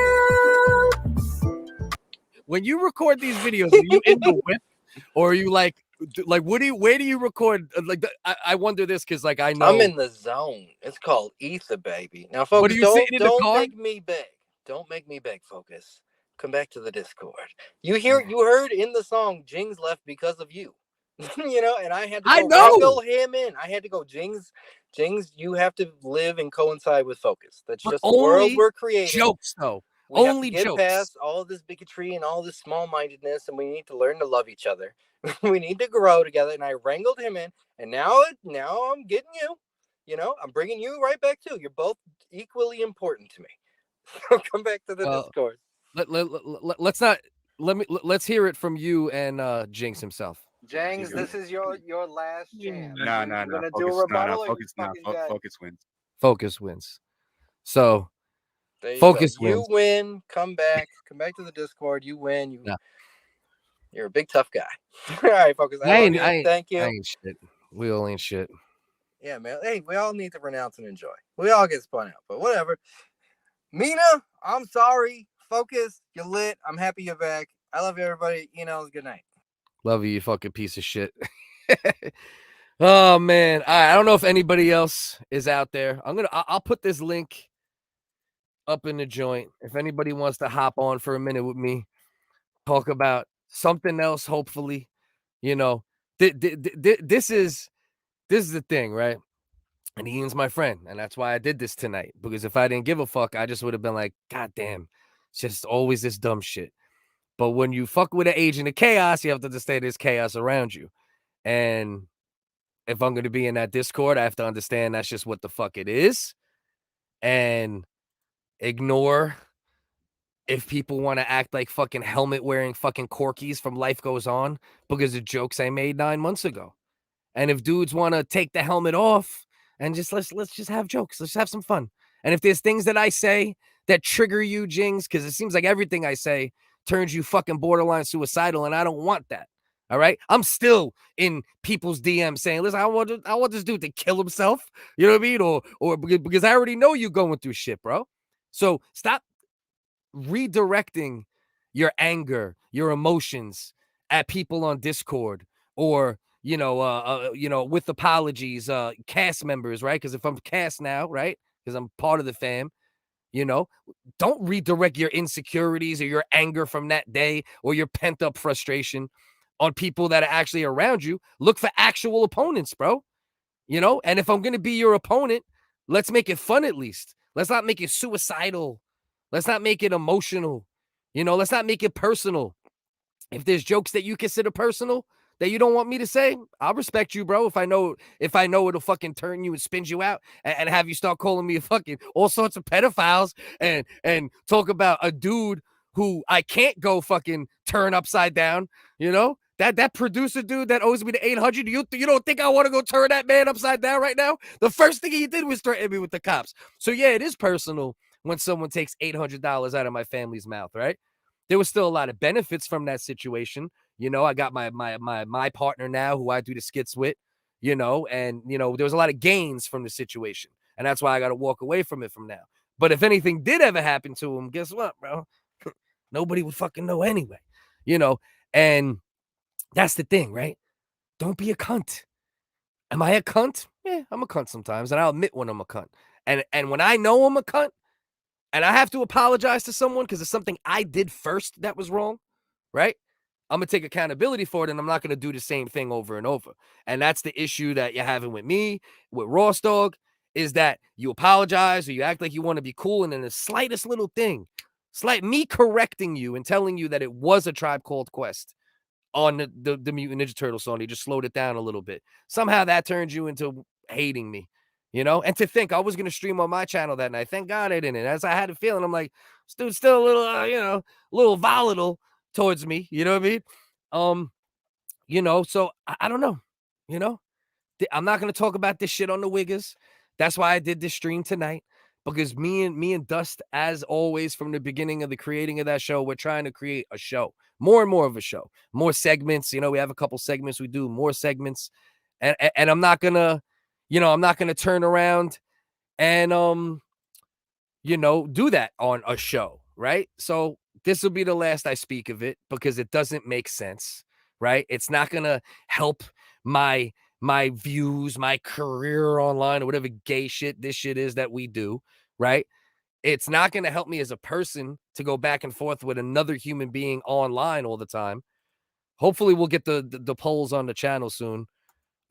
When you record these videos, are you in the whip, or are you like where do you record? I wonder this because like I know I'm in the zone. It's called Ether, baby. Now, folks, What are you saying in the don't car? make me beg. Don't make me beg, Focus. Come back to the Discord. You heard in the song, Jings left because of you. You know, and I had to go wrangle him in. I had to go, Jings, you have to live and coincide with Focus. That's But just the world we're creating. jokes though. We Only have to get jokes. past all this bigotry and all this small-mindedness, and we need to learn to love each other. We need to grow together. And I wrangled him in, and now I'm getting you. You know, I'm bringing you right back too. You're both equally important to me. So come back to the Discord. Let's not let's hear it from you and Jinx himself. Jangs, this is your last chance. No. You're gonna do a rebuttal, or you fucking got- Focus wins. Focus wins. So There you Focus go. You wins. win. Come back to the Discord. You win. Yeah. You're a big tough guy. All right, Focus. I love you. Thank you. I ain't shit. We all ain't shit. Yeah, man. Hey, we all need to renounce and enjoy. We all get spun out, but whatever. Mina, I'm sorry. Focus, you're lit. I'm happy you're back. I love you, everybody. Good night. Love you fucking piece of shit. Oh man. All right, I don't know if anybody else is out there. I'll put this link up in the joint. If anybody wants to hop on for a minute with me, talk about something else, hopefully. This is the thing, right? And Ian's my friend, and that's why I did this tonight. Because if I didn't give a fuck, I just would have been like, God damn, it's just always this dumb shit. But when you fuck with an agent of chaos, you have to understand there's chaos around you. And if I'm going to be in that Discord, I have to understand that's just what the fuck it is. And ignore if people want to act like fucking helmet-wearing fucking corkies from Life Goes On because of jokes I made 9 months ago. And if dudes want to take the helmet off and just let's just have jokes. Let's have some fun. And if there's things that I say that trigger you, Jings, because it seems like everything I say turns you fucking borderline suicidal, and I don't want that. All right? I'm still in people's DMs saying, listen, I want this dude to kill himself. You know what I mean? Or because I already know you going through shit, bro. So stop redirecting your anger, your emotions at people on Discord or with apologies, cast members, right? Because if I'm cast now, right? Because I'm part of the fam, don't redirect your insecurities or your anger from that day or your pent up frustration on people that are actually around you. Look for actual opponents, bro. And if I'm going to be your opponent, let's make it fun at least. Let's not make it suicidal. Let's not make it emotional. Let's not make it personal. If there's jokes that you consider personal that you don't want me to say, I'll respect you, bro. If I know it'll fucking turn you and spin you out and have you start calling me a fucking all sorts of pedophiles and talk about a dude who I can't go fucking turn upside down, that producer dude that owes me the 800, you don't think I want to go turn that man upside down right now? The first thing he did was threaten me with the cops. So yeah, it is personal when someone takes $800 out of my family's mouth, right? There was still a lot of benefits from that situation. I got my partner now who I do the skits with, and there was a lot of gains from the situation. And that's why I got to walk away from it from now. But if anything did ever happen to him, guess what, bro? Nobody would fucking know anyway, and that's the thing, right? Don't be a cunt. Am I a cunt? Yeah, I'm a cunt sometimes. And I'll admit when I'm a cunt. And when I know I'm a cunt, and I have to apologize to someone because it's something I did first that was wrong, right? I'm going to take accountability for it, and I'm not going to do the same thing over and over. And that's the issue that you're having with me, with Ross Dog, is that you apologize or you act like you want to be cool, and then the slightest little thing, me correcting you and telling you that it was a Tribe Called Quest on the Mutant Ninja Turtle song, you just slowed it down a little bit. Somehow that turns you into hating me. And to think I was going to stream on my channel that night. Thank God I didn't. As I had a feeling, I'm like, this dude's still a little, a little volatile towards me. You know what I mean? So I don't know. I'm not going to talk about this shit on the WHiggaz. That's why I did this stream tonight, because me and Dust, as always, from the beginning of the creating of that show, we're trying to create a show, more and more of a show, more segments. We have a couple segments. We do more segments, and I'm not going to, I'm not going to turn around and, do that on a show, right? So this will be the last I speak of it because it doesn't make sense, right? It's not going to help my views, my career online, or whatever gay shit this shit is that we do, right? It's not going to help me as a person to go back and forth with another human being online all the time. Hopefully we'll get the polls on the channel soon.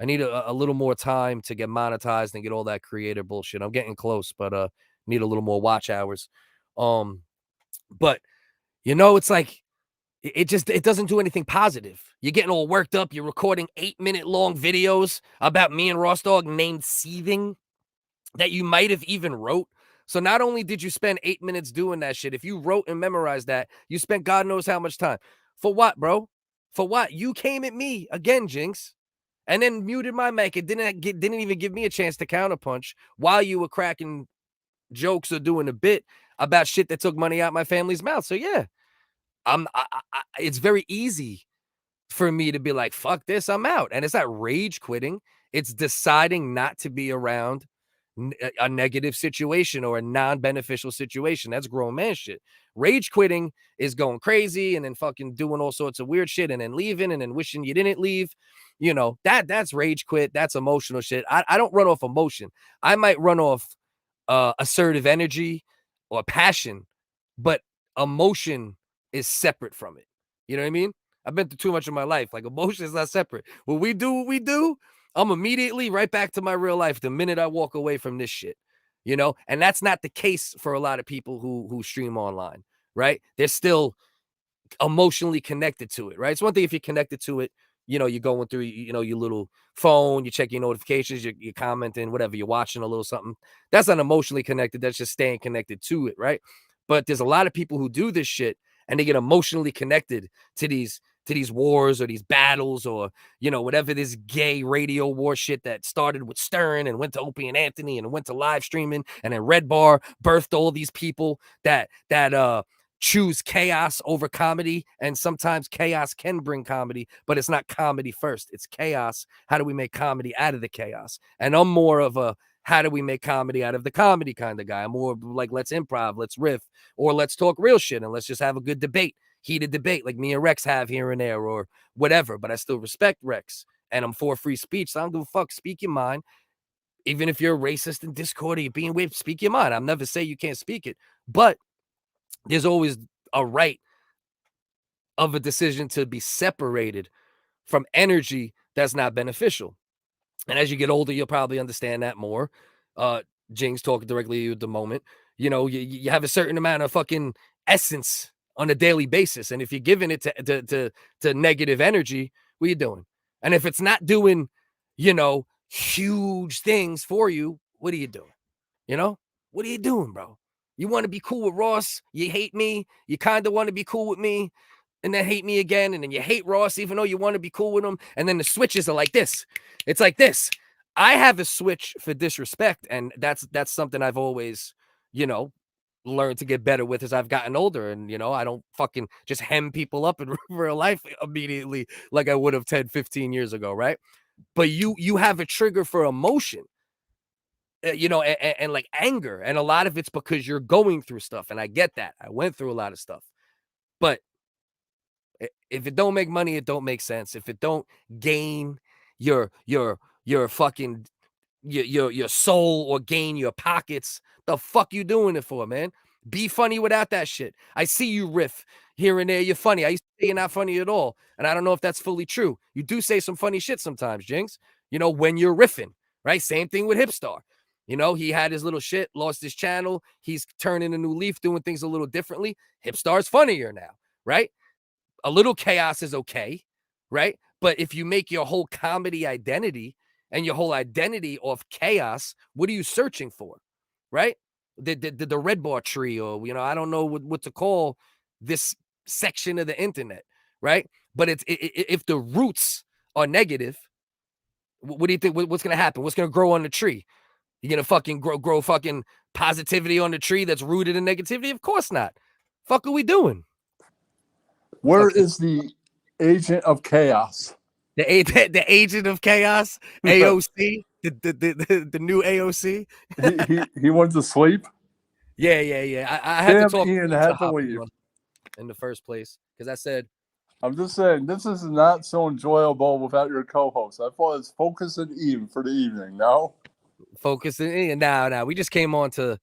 I need a little more time to get monetized and get all that creator bullshit. I'm getting close, but need a little more watch hours. But it's like it doesn't do anything positive. You're getting all worked up. You're recording 8-minute long videos about me and Ross Dog named Seething that you might have even wrote. So not only did you spend 8 minutes doing that shit, if you wrote and memorized that, you spent God knows how much time. For what, bro? For what? You came at me again, Jinx, and then muted my mic. It didn't even give me a chance to counterpunch while you were cracking jokes or doing a bit about shit that took money out my family's mouth. So yeah, it's very easy for me to be like, fuck this, I'm out. And it's not rage quitting. It's deciding not to be around a negative situation or a non-beneficial situation. That's grown man shit. Rage quitting is going crazy and then fucking doing all sorts of weird shit and then leaving and then wishing you didn't leave. You know, that's rage quit. That's emotional shit. I don't run off emotion. I might run off assertive energy or passion, but emotion is separate from it. You know what I mean? I've been through too much in my life. Like, emotion is not separate. When we do what we do, I'm immediately right back to my real life the minute I walk away from this shit. You know, and that's not the case for a lot of people who stream online, right? They're still emotionally connected to it, right? It's one thing if you're connected to it, you know, you're going through, you know, your little phone, you check your notifications, you're commenting, whatever, you're watching a little something. That's not emotionally connected. That's just staying connected to it, right? But there's a lot of people who do this shit and they get emotionally connected to these wars or these battles or, you know, whatever this gay radio war shit that started with Stern and went to Opie and Anthony and went to live streaming and then Red Bar birthed all these people that choose chaos over comedy. And sometimes chaos can bring comedy, but it's not comedy first. It's chaos. How do we make comedy out of the chaos? And I'm more of a how do we make comedy out of the comedy kind of guy. I'm more like, let's improv, let's riff, or let's talk real shit and let's just have a good debate, heated debate like me and Rex have here and there or whatever. But I still respect Rex and I'm for free speech. So I don't give a fuck. Speak your mind. Even if you're racist in Discord or you're being weird, speak your mind. I'll never say you can't speak it, but there's always a right of a decision to be separated from energy that's not beneficial. And as you get older, you'll probably understand that more. Jing's talking directly to you at the moment. You know, you have a certain amount of fucking essence on a daily basis. And if you're giving it to negative energy, what are you doing? And if it's not doing, you know, huge things for you, what are you doing? You know, what are you doing, bro? You want to be cool with Ross. You hate me. You kind of want to be cool with me and then hate me again. And then you hate Ross, even though you want to be cool with him. And then the switches are like this. It's like this. I have a switch for disrespect. And that's something I've always, you know, learned to get better with as I've gotten older. And, you know, I don't fucking just hem people up in real life immediately like I would have 10, 15 years ago, right? But you have a trigger for emotion. You know, and like anger. And a lot of it's because you're going through stuff. And I get that. I went through a lot of stuff. But if it don't make money, it don't make sense. If it don't gain your fucking your soul or gain your pockets, the fuck you doing it for, man? Be funny without that shit. I see you riff here and there. You're funny. I used to say you're not funny at all. And I don't know if that's fully true. You do say some funny shit sometimes, Jinx. You know, when you're riffing, right? Same thing with Hipstar. You know, he had his little shit, lost his channel. He's turning a new leaf, doing things a little differently. Hipstar's funnier now, right? A little chaos is okay, right? But if you make your whole comedy identity and your whole identity off chaos, what are you searching for, right? The red bar tree, or, you know, I don't know what to call this section of the internet, right? But if the roots are negative, what do you think? What's going to happen? What's going to grow on the tree? You're going to fucking grow fucking positivity on the tree that's rooted in negativity? Of course not. Fuck are we doing? Where is the agent of chaos? The agent of chaos, AOC, the new AOC. He went to sleep. Yeah. I had to talk Ian had to leave in the first place because I said, I'm just saying, this is not so enjoyable without your co-host. I thought it's Focus and Eve for the evening. No? Focus and now we just came on to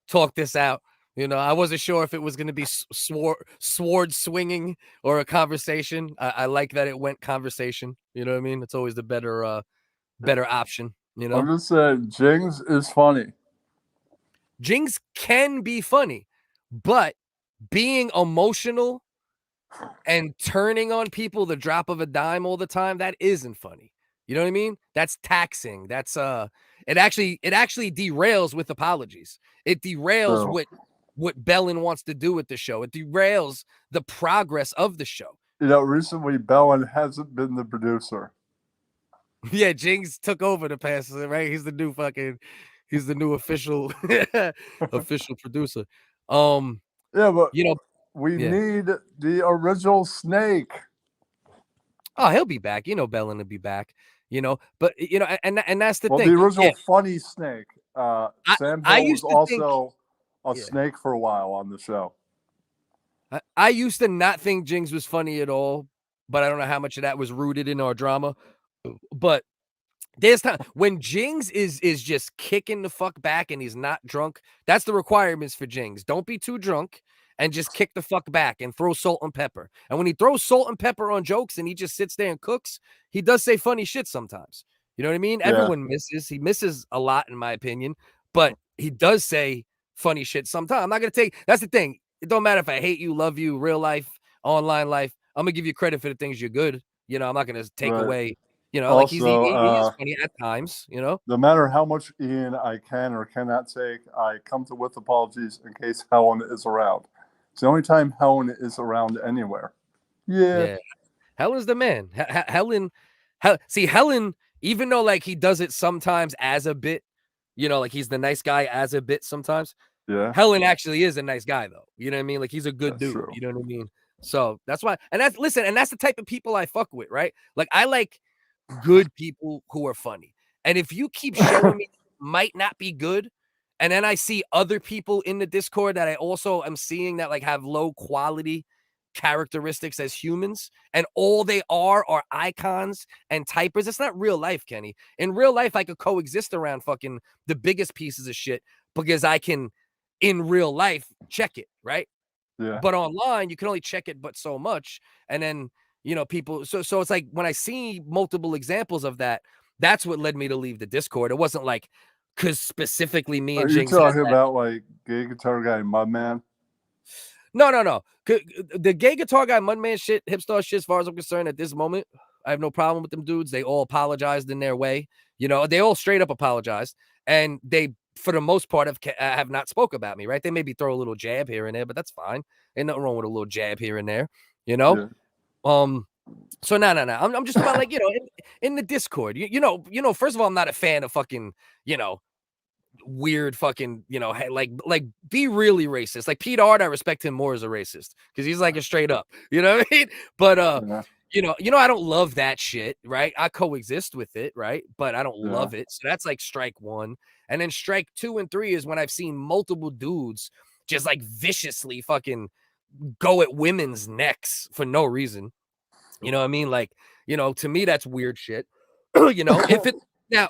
talk this out. You know, I wasn't sure if it was going to be sword swinging or a conversation. I like that it went conversation. You know what I mean? It's always the better option. You know, I'm just saying, Jings is funny. Jings can be funny, but being emotional and turning on people the drop of a dime all the time, that isn't funny. You know what I mean? That's taxing. That's It actually derails with apologies. It derails True. what Bellin wants to do with the show. It derails the progress of the show. You know, recently Bellin hasn't been the producer. Yeah, Jings took over the pass, right? He's the new official official producer. Yeah, but You know, we yeah. need the original Snake. Oh, he'll be back. You know, Bellin will be back. You know, but you know, and that's the Well, thing. the original Yeah, funny Snake. Sam I Hill was used to think- also a Yeah. snake for a while on the show. I used to not think Jings was funny at all, but I don't know how much of that was rooted in our drama. But there's time when Jings is just kicking the fuck back and he's not drunk. That's the requirements for Jings. Don't be too drunk and just kick the fuck back and throw salt and pepper. And when he throws salt and pepper on jokes and he just sits there and cooks, he does say funny shit sometimes. You know what I mean? Yeah. Everyone misses. He misses a lot, in my opinion, but he does say funny shit sometimes. I'm not gonna take. That's the thing. It don't matter if I hate you, love you, real life, online life. I'm gonna give you credit for the things you're good. You know, I'm not gonna take Right. away. You know, like he is Also, funny at times. You know, no matter how much Ian I can or cannot take, I come to with apologies in case Helen is around. It's the only time Helen is around anywhere. Yeah. Helen's the man. Helen, even though like he does it sometimes as a bit, you know, like he's the nice guy as a bit sometimes. Yeah. Helen actually is a nice guy though. You know what I mean? Like he's a good That's dude. true. You know what I mean? So that's why, and that's the type of people I fuck with, right? Like I like good people who are funny. And if you keep showing me might not be good, and then I see other people in the Discord that I also am seeing that like have low quality characteristics as humans, and all they are icons and typers. It's not real life, Kenny. In real life, I could coexist around fucking the biggest pieces of shit because I can, in real life, check it, right? Yeah. But online, you can only check it but so much. And then, you know, people, so it's like when I see multiple examples of that, that's what led me to leave the Discord. It wasn't like because specifically me Are and you Jinx had talking that. about like gay guitar guy Mudman? No. The gay guitar guy, Mudman shit, hipstar shit, as far as I'm concerned at this moment, I have no problem with them dudes. They all apologized in their way. You know, they all straight up apologized. And they, for the most part, have not spoke about me, right? They maybe throw a little jab here and there, but that's fine. Ain't nothing wrong with a little jab here and there, you know? Yeah. So no. I'm just about like, you know, in the Discord, you know, first of all, I'm not a fan of fucking, you know, weird fucking, you know, like be really racist. Like Pete Art, I respect him more as a racist because he's like a straight up, you know what I mean? But Yeah. you know, I don't love that shit, right? I coexist with it, right? But I don't Yeah. love it. So that's like strike one. And then strike 2 and 3 is when I've seen multiple dudes just like viciously fucking go at women's necks for no reason. You know what I mean? Like, you know, to me, that's weird shit. You know, if it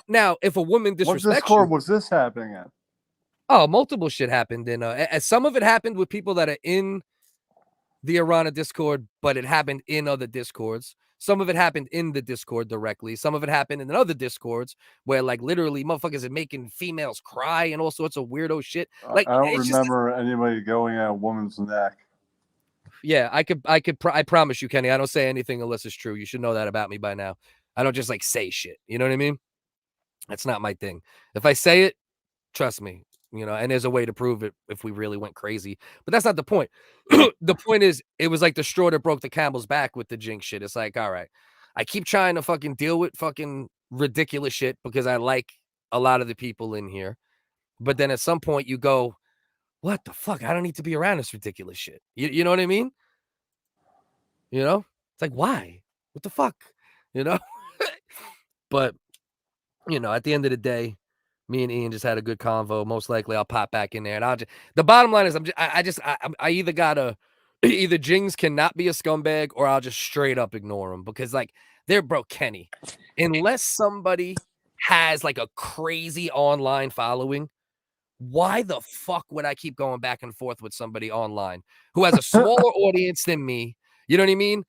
now, if a woman What disrespects Discord you, was this happening in? oh, multiple shit happened. And some of it happened with people that are in the Arana Discord, but it happened in other Discords. Some of it happened in the Discord directly. Some of it happened in other Discords where, like, literally motherfuckers are making females cry and all sorts of weirdo shit. Like, I don't it's remember anybody going at a woman's neck. yeah, I promise you, Kenny, I don't say anything unless it's true. You should know that about me by now. I don't just like say shit. You know what I mean? That's not my thing. If I say it, trust me, you know, and there's a way to prove it if we really went crazy. But that's not the point. The point is, it was like the straw that broke the camel's back with the Jinx shit. It's like, all right, I keep trying to fucking deal with fucking ridiculous shit because I like a lot of the people in here. But then at some point you go, what the fuck? I don't need to be around this ridiculous shit. You know what I mean? You know? It's like, why? What the fuck? You know? But, you know, at the end of the day, me and Ian just had a good convo. Most likely I'll pop back in there. And the bottom line is I either gotta, either Jings cannot be a scumbag or I'll just straight up ignore him because like they're bro Kenny. Unless somebody has like a crazy online following, why the fuck would I keep going back and forth with somebody online who has a smaller audience than me? You know what I mean?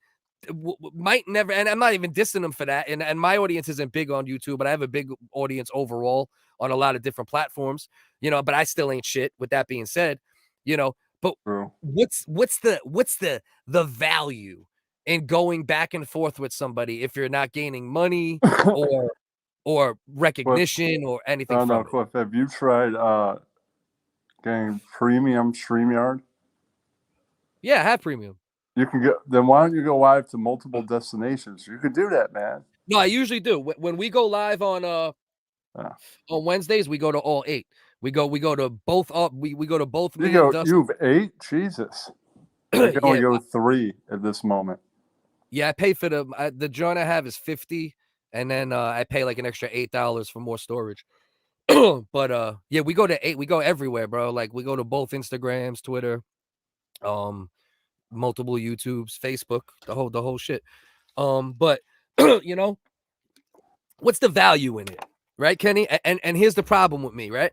Might never, and I'm not even dissing them for that. And my audience isn't big on YouTube, but I have a big audience overall on a lot of different platforms, you know, but I still ain't shit. With that being said, you know, but True. what's the value in going back and forth with somebody if you're not gaining money or or recognition or anything No, from it. Cliff, have you tried getting premium StreamYard? Yeah, I have premium. You can get. Then why don't you go live to multiple destinations? You could do that, man. No, I usually do. When we go live on Wednesdays, we go to all 8. We go to both we go to both me and Dustin. You've 8? Jesus. I can only Yeah, go 3 at this moment. yeah, I pay for the joint I have is $50, and then I pay like an extra $8 for more storage. But yeah, we go to 8. We go everywhere, bro. Like we go to both Instagrams, Twitter, multiple YouTubes, Facebook, the whole shit. But you know, what's the value in it, right, Kenny? And here's the problem with me, right?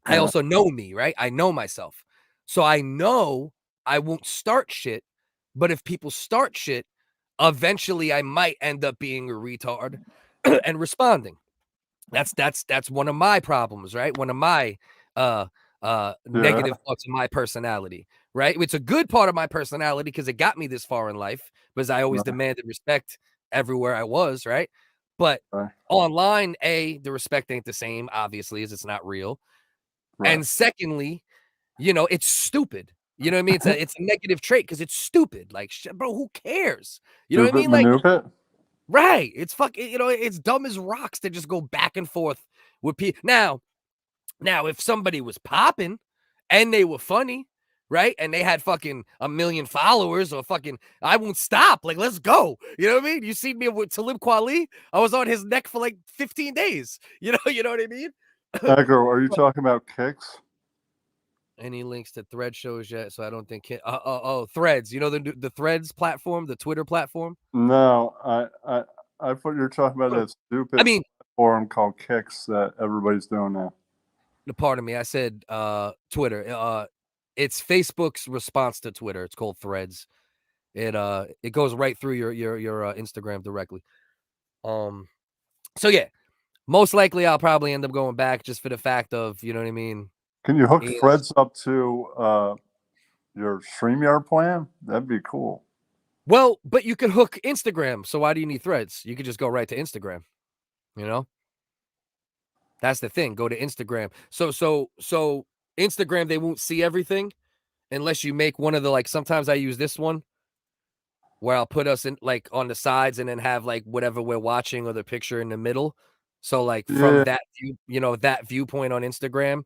I also know me, right? I know myself. So I know I won't start shit, but if people start shit, eventually I might end up being a retard and responding. That's one of my problems, right? One of my negative parts of my personality, right? It's a good part of my personality because it got me this far in life, because I always demanded respect everywhere I was, right? But online, the respect ain't the same, obviously, as it's not real. Right. And secondly, it's stupid. You know what I mean? It's a negative trait because it's stupid. Like, bro, who cares? You know what I mean? Like, right. It's fucking, it's dumb as rocks to just go back and forth with people. Now, if somebody was popping and they were funny, right? And they had fucking 1 million followers or fucking, I won't stop. Like, let's go. You know what I mean? You see me with Talib Kweli? I was on his neck for like 15 days. You know what I mean? Echo, are you talking about kicks? Any links to Thread shows yet? So I don't think Threads. You know the Threads platform, the Twitter platform. No, I thought you were talking about that stupid platform called Kicks that everybody's doing now. Pardon me, I said Twitter. It's Facebook's response to Twitter. It's called Threads. It goes right through your Instagram directly. So yeah, most likely I'll probably end up going back just for the fact of, you know what I mean. Can you hook Threads up to your StreamYard plan? That'd be cool. Well, but you could hook Instagram. So why do you need Threads? You could just go right to Instagram. You know, that's the thing. Go to Instagram. So Instagram, they won't see everything unless you make one of the, like, sometimes I use this one where I'll put us in like on the sides and then have like whatever we're watching or the picture in the middle. So like from that view, that viewpoint on Instagram,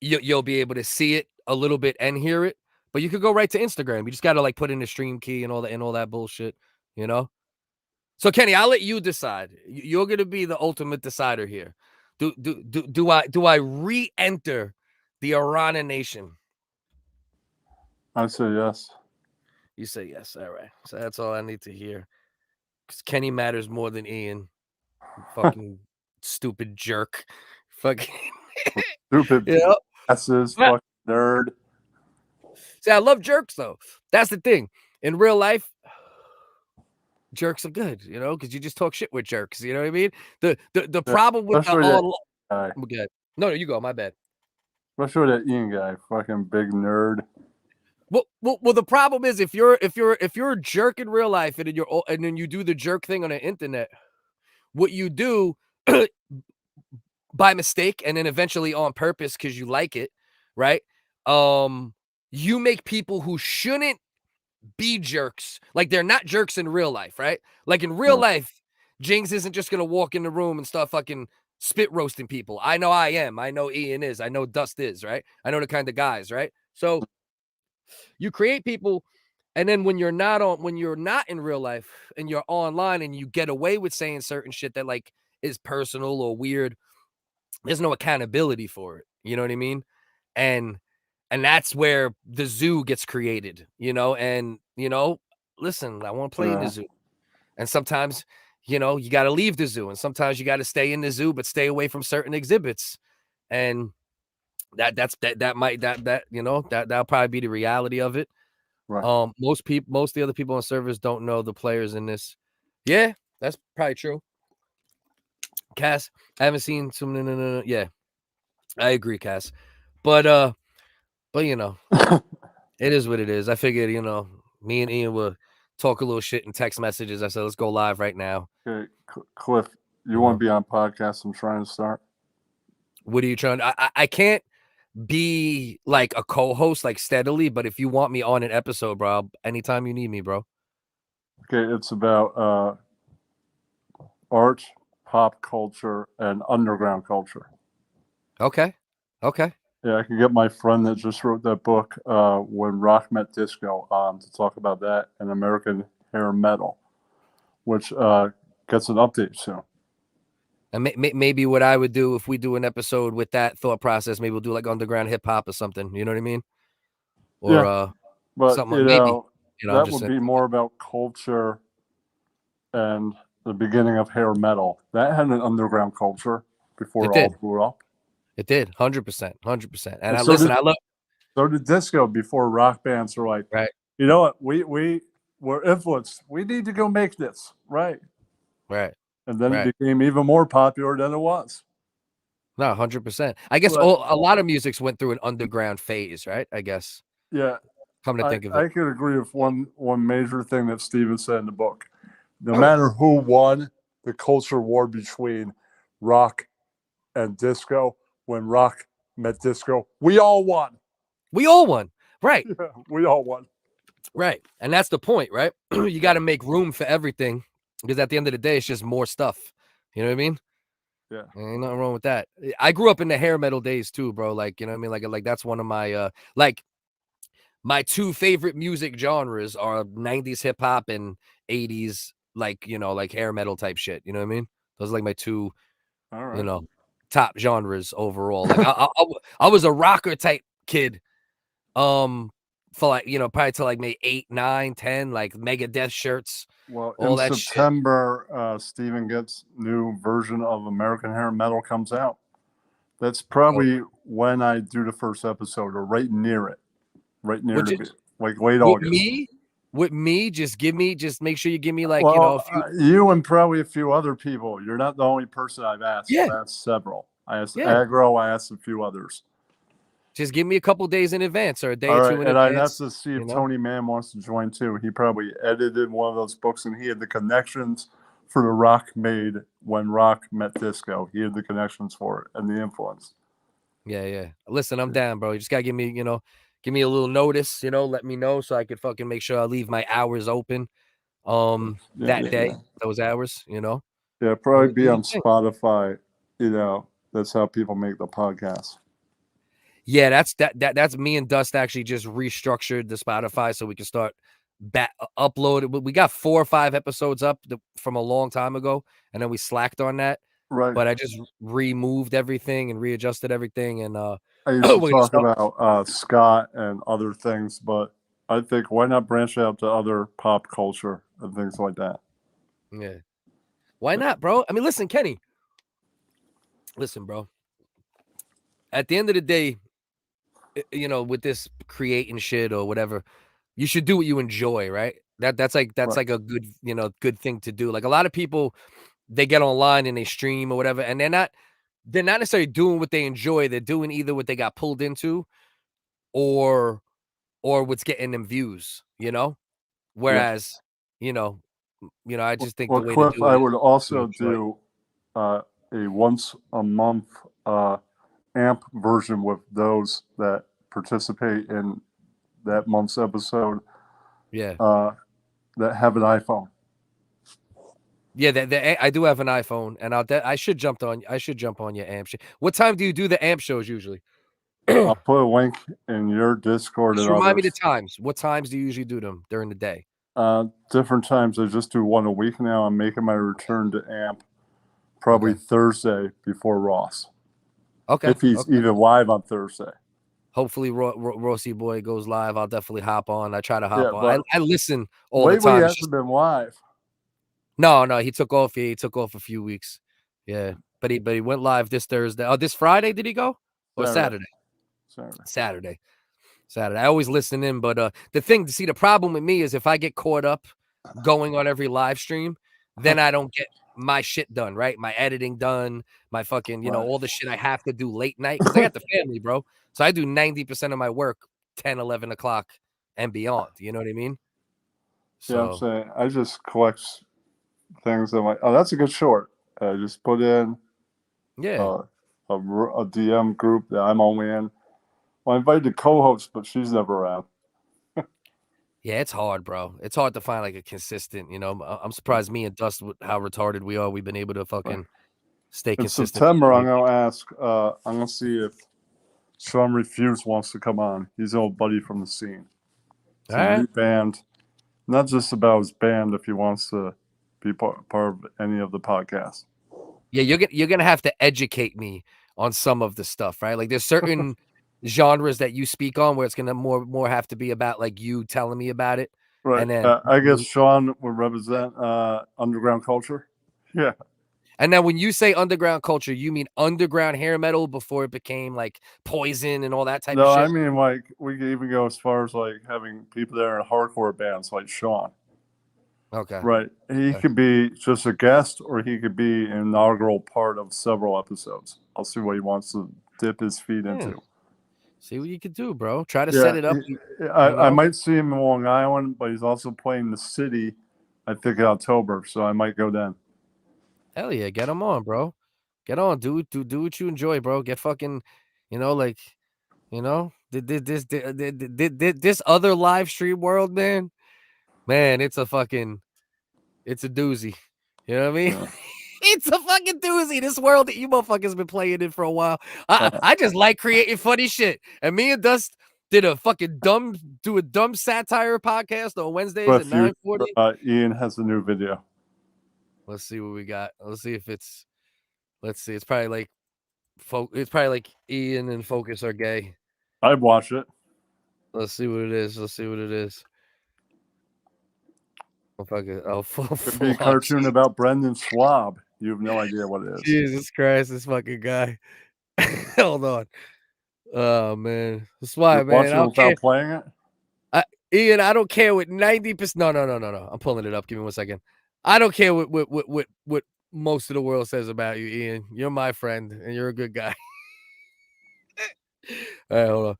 you'll be able to see it a little bit and hear it, but you could go right to Instagram. You just got to like put in the stream key and all that bullshit, So Kenny, I'll let you decide. You're going to be the ultimate decider here. Do I re-enter the Arana Nation? I say yes. You say yes. All right. So that's all I need to hear. Because Kenny matters more than Ian. Fucking stupid jerk. Fucking stupid. That's his fucking nerd. See, I love jerks though. That's the thing. In real life, jerks are good, because you just talk shit with jerks. You know what I mean? The problem with okay. No, you go. My bad. Especially that Ian guy, fucking big nerd. Well, the problem is if you're a jerk in real life and then you do the jerk thing on the internet, what you do by mistake and then eventually on purpose because you like it, right? You make people who shouldn't be jerks, like they're not jerks in real life, right? Like in real life, Jinx isn't just gonna walk in the room and start fucking spit roasting people. I know I am. I know Ian is. I know Dust is, right? I know the kind of guys, right? So you create people, and then when you're not in real life and you're online and you get away with saying certain shit that like is personal or weird, there's no accountability for it. You know what I mean? And that's where the zoo gets created, and, listen, I want to play in the zoo. And sometimes, you got to leave the zoo. And sometimes you got to stay in the zoo, but stay away from certain exhibits. And that'll probably be the reality of it. Right. Most of the other people on servers don't know the players in this. Yeah, that's probably true. Cass, I haven't seen some. No. Yeah, I agree, Cass. But it is what it is. I figured, me and Ian were talk a little shit in text messages. I said, let's go live right now. Okay, Cliff, you want to be on podcast? I'm trying to start. What are you trying? I can't be like a co-host like steadily, but if you want me on an episode, bro, anytime you need me, bro. Okay, it's about art, pop culture, and underground culture. Okay. Yeah, I could get my friend that just wrote that book, When Rock Met Disco, to talk about that and American hair metal, which gets an update soon. And maybe what I would do if we do an episode with that thought process, maybe we'll do like underground hip hop or something. You know what I mean? Or but something. you know, that just would be more about culture and the beginning of hair metal. That had an underground culture before it all blew up. It did, 100%. And I so love. So did disco before rock bands were like, right. You know what? We were influenced. We need to go make this, right? Right. And then it became even more popular than it was. No, 100%. I guess a lot of musics went through an underground phase, right? I guess. Yeah. Come to think of it, I could agree with one major thing that Steven said in the book. No matter who won the culture war between rock and disco, when rock met disco, we all won. We all won. Right. Yeah, we all won. Right. And that's the point, right? You got to make room for everything because at the end of the day, it's just more stuff. You know what I mean? Yeah. Ain't nothing wrong with that. I grew up in the hair metal days too, bro. Like, you know what I mean? Like that's one of my, my two favorite music genres are 90s hip hop and 80s, like, you know, like hair metal type shit. You know what I mean? Those are like my two, you know, top genres overall. Like I was a rocker type kid. For like, you know, probably till like maybe 8, 9, 10, like Megadeth shirts. Well, all in that September, Steven Gets' new version of American Hair Metal comes out. That's probably when I do the first episode, or right near it, like late August. With me, just make sure you give me like, you and probably a few other people. You're not the only person I've asked. Yeah. I've asked several. I asked Aggro. I asked a few others. Just give me a couple days in advance or a day or two in and advance. I'd have to see if Tony Mann wants to join too. He probably edited one of those books, and he had the connections for the rock made when rock met disco. He had the connections for it and the influence. Yeah. Listen, I'm down, bro. You just gotta give me a little notice, let me know so I could fucking make sure I leave my hours open that day, those hours, Yeah, probably be on Spotify, that's how people make the podcast. Yeah, that's me and Dust actually just restructured the Spotify so we can start upload. We got 4 or 5 episodes up from a long time ago, and then we slacked on that. Right. But I just removed everything and readjusted everything. And I used to talk about Scott and other things, but I think why not branch out to other pop culture and things like that? Yeah. Why not, bro? I mean, listen, Kenny. Listen, bro. At the end of the day, with this creating shit or whatever, you should do what you enjoy, right? That's like a good, good thing to do. Like a lot of people, they get online and they stream or whatever, and they're not necessarily doing what they enjoy. They're doing either what they got pulled into or what's getting them views, Whereas, I just think the way Cliff, to do it. I would also do a once a month AMP version with those that participate in that month's episode. Yeah. That have an iPhone. Yeah, I do have an iPhone, and I should jump on your AMP shit. What time do you do the AMP shows usually? I'll put a link in your Discord. Just remind me the times. What times do you usually do them during the day? Different times. I just do one a week now. I'm making my return to AMP probably Thursday before Ross. Okay. If he's even live on Thursday. Hopefully, Rossi Boy goes live. I'll definitely hop on. I try to hop on. I listen all the time. He hasn't been live. No, he took off. He took off a few weeks. Yeah, but he went live this Thursday. Oh, this Friday did he go? Or Saturday? Saturday. I always listen in, but the problem with me is if I get caught up going on every live stream, then I don't get my shit done, right? My editing done, my fucking, all the shit I have to do late night because I got the family, bro. So I do 90% of my work 10, 11 o'clock and beyond. You know what I mean? Yeah, I'm So saying I just collect things. I'm like, oh, that's a good short. I just put in yeah. a DM group that I'm only in. Well, I invited the co-host, but she's never around. Yeah, it's hard, bro. It's hard to find like a consistent, you know. I'm surprised me and Dust with how retarded we are. We've been able to fucking stay In consistent. September, I'm gonna ask. I'm gonna see if Sean Refuse wants to come on. He's an old buddy from the scene. It's All a right. new band, not just about his band. If he wants to be part of any of the podcasts. Yeah, you're gonna have to educate me on some of the stuff, right? Like there's certain genres that you speak on where it's gonna more have to be about like you telling me about it. Right. And then I guess Sean would represent underground culture. Yeah. and then when you say underground culture, you mean underground hair metal before it became like Poison and all that type No, of shit? I mean like we could even go as far as like having people there in hardcore bands like Sean. Okay. Right. He Okay. could be just a guest or he could be an inaugural part of several episodes. I'll see what he wants to dip his feet into. See what you could do, bro. Try to set it up. I might see him in Long Island, but he's also playing the city, I think, in October. So I might go then. Hell yeah, get him on, bro. Get on, dude. Do what you enjoy, bro. Get fucking, like, this other live stream world, man. Man, it's a doozy. You know what I mean? Yeah. It's a fucking doozy. This world that you motherfuckers been playing in for a while. I just like creating funny shit. And me and Dust did a dumb satire podcast on Wednesdays at 9:40. Ian has a new video. Let's see what we got. Let's see. It's probably like Ian and Focus are gay. I'd watch it. Let's see what it is. Oh, fuck it. Oh, Could be a cartoon about Brendan Schwab. You have no idea what it is. Jesus Christ, this fucking guy. Hold on. Oh man, that's why, You're man. watching I don't without care. playing it. Ian, I don't care what 90%. No. I'm pulling it up. Give me 1 second. I don't care what most of the world says about you, Ian. You're my friend, and you're a good guy. All right, hold on.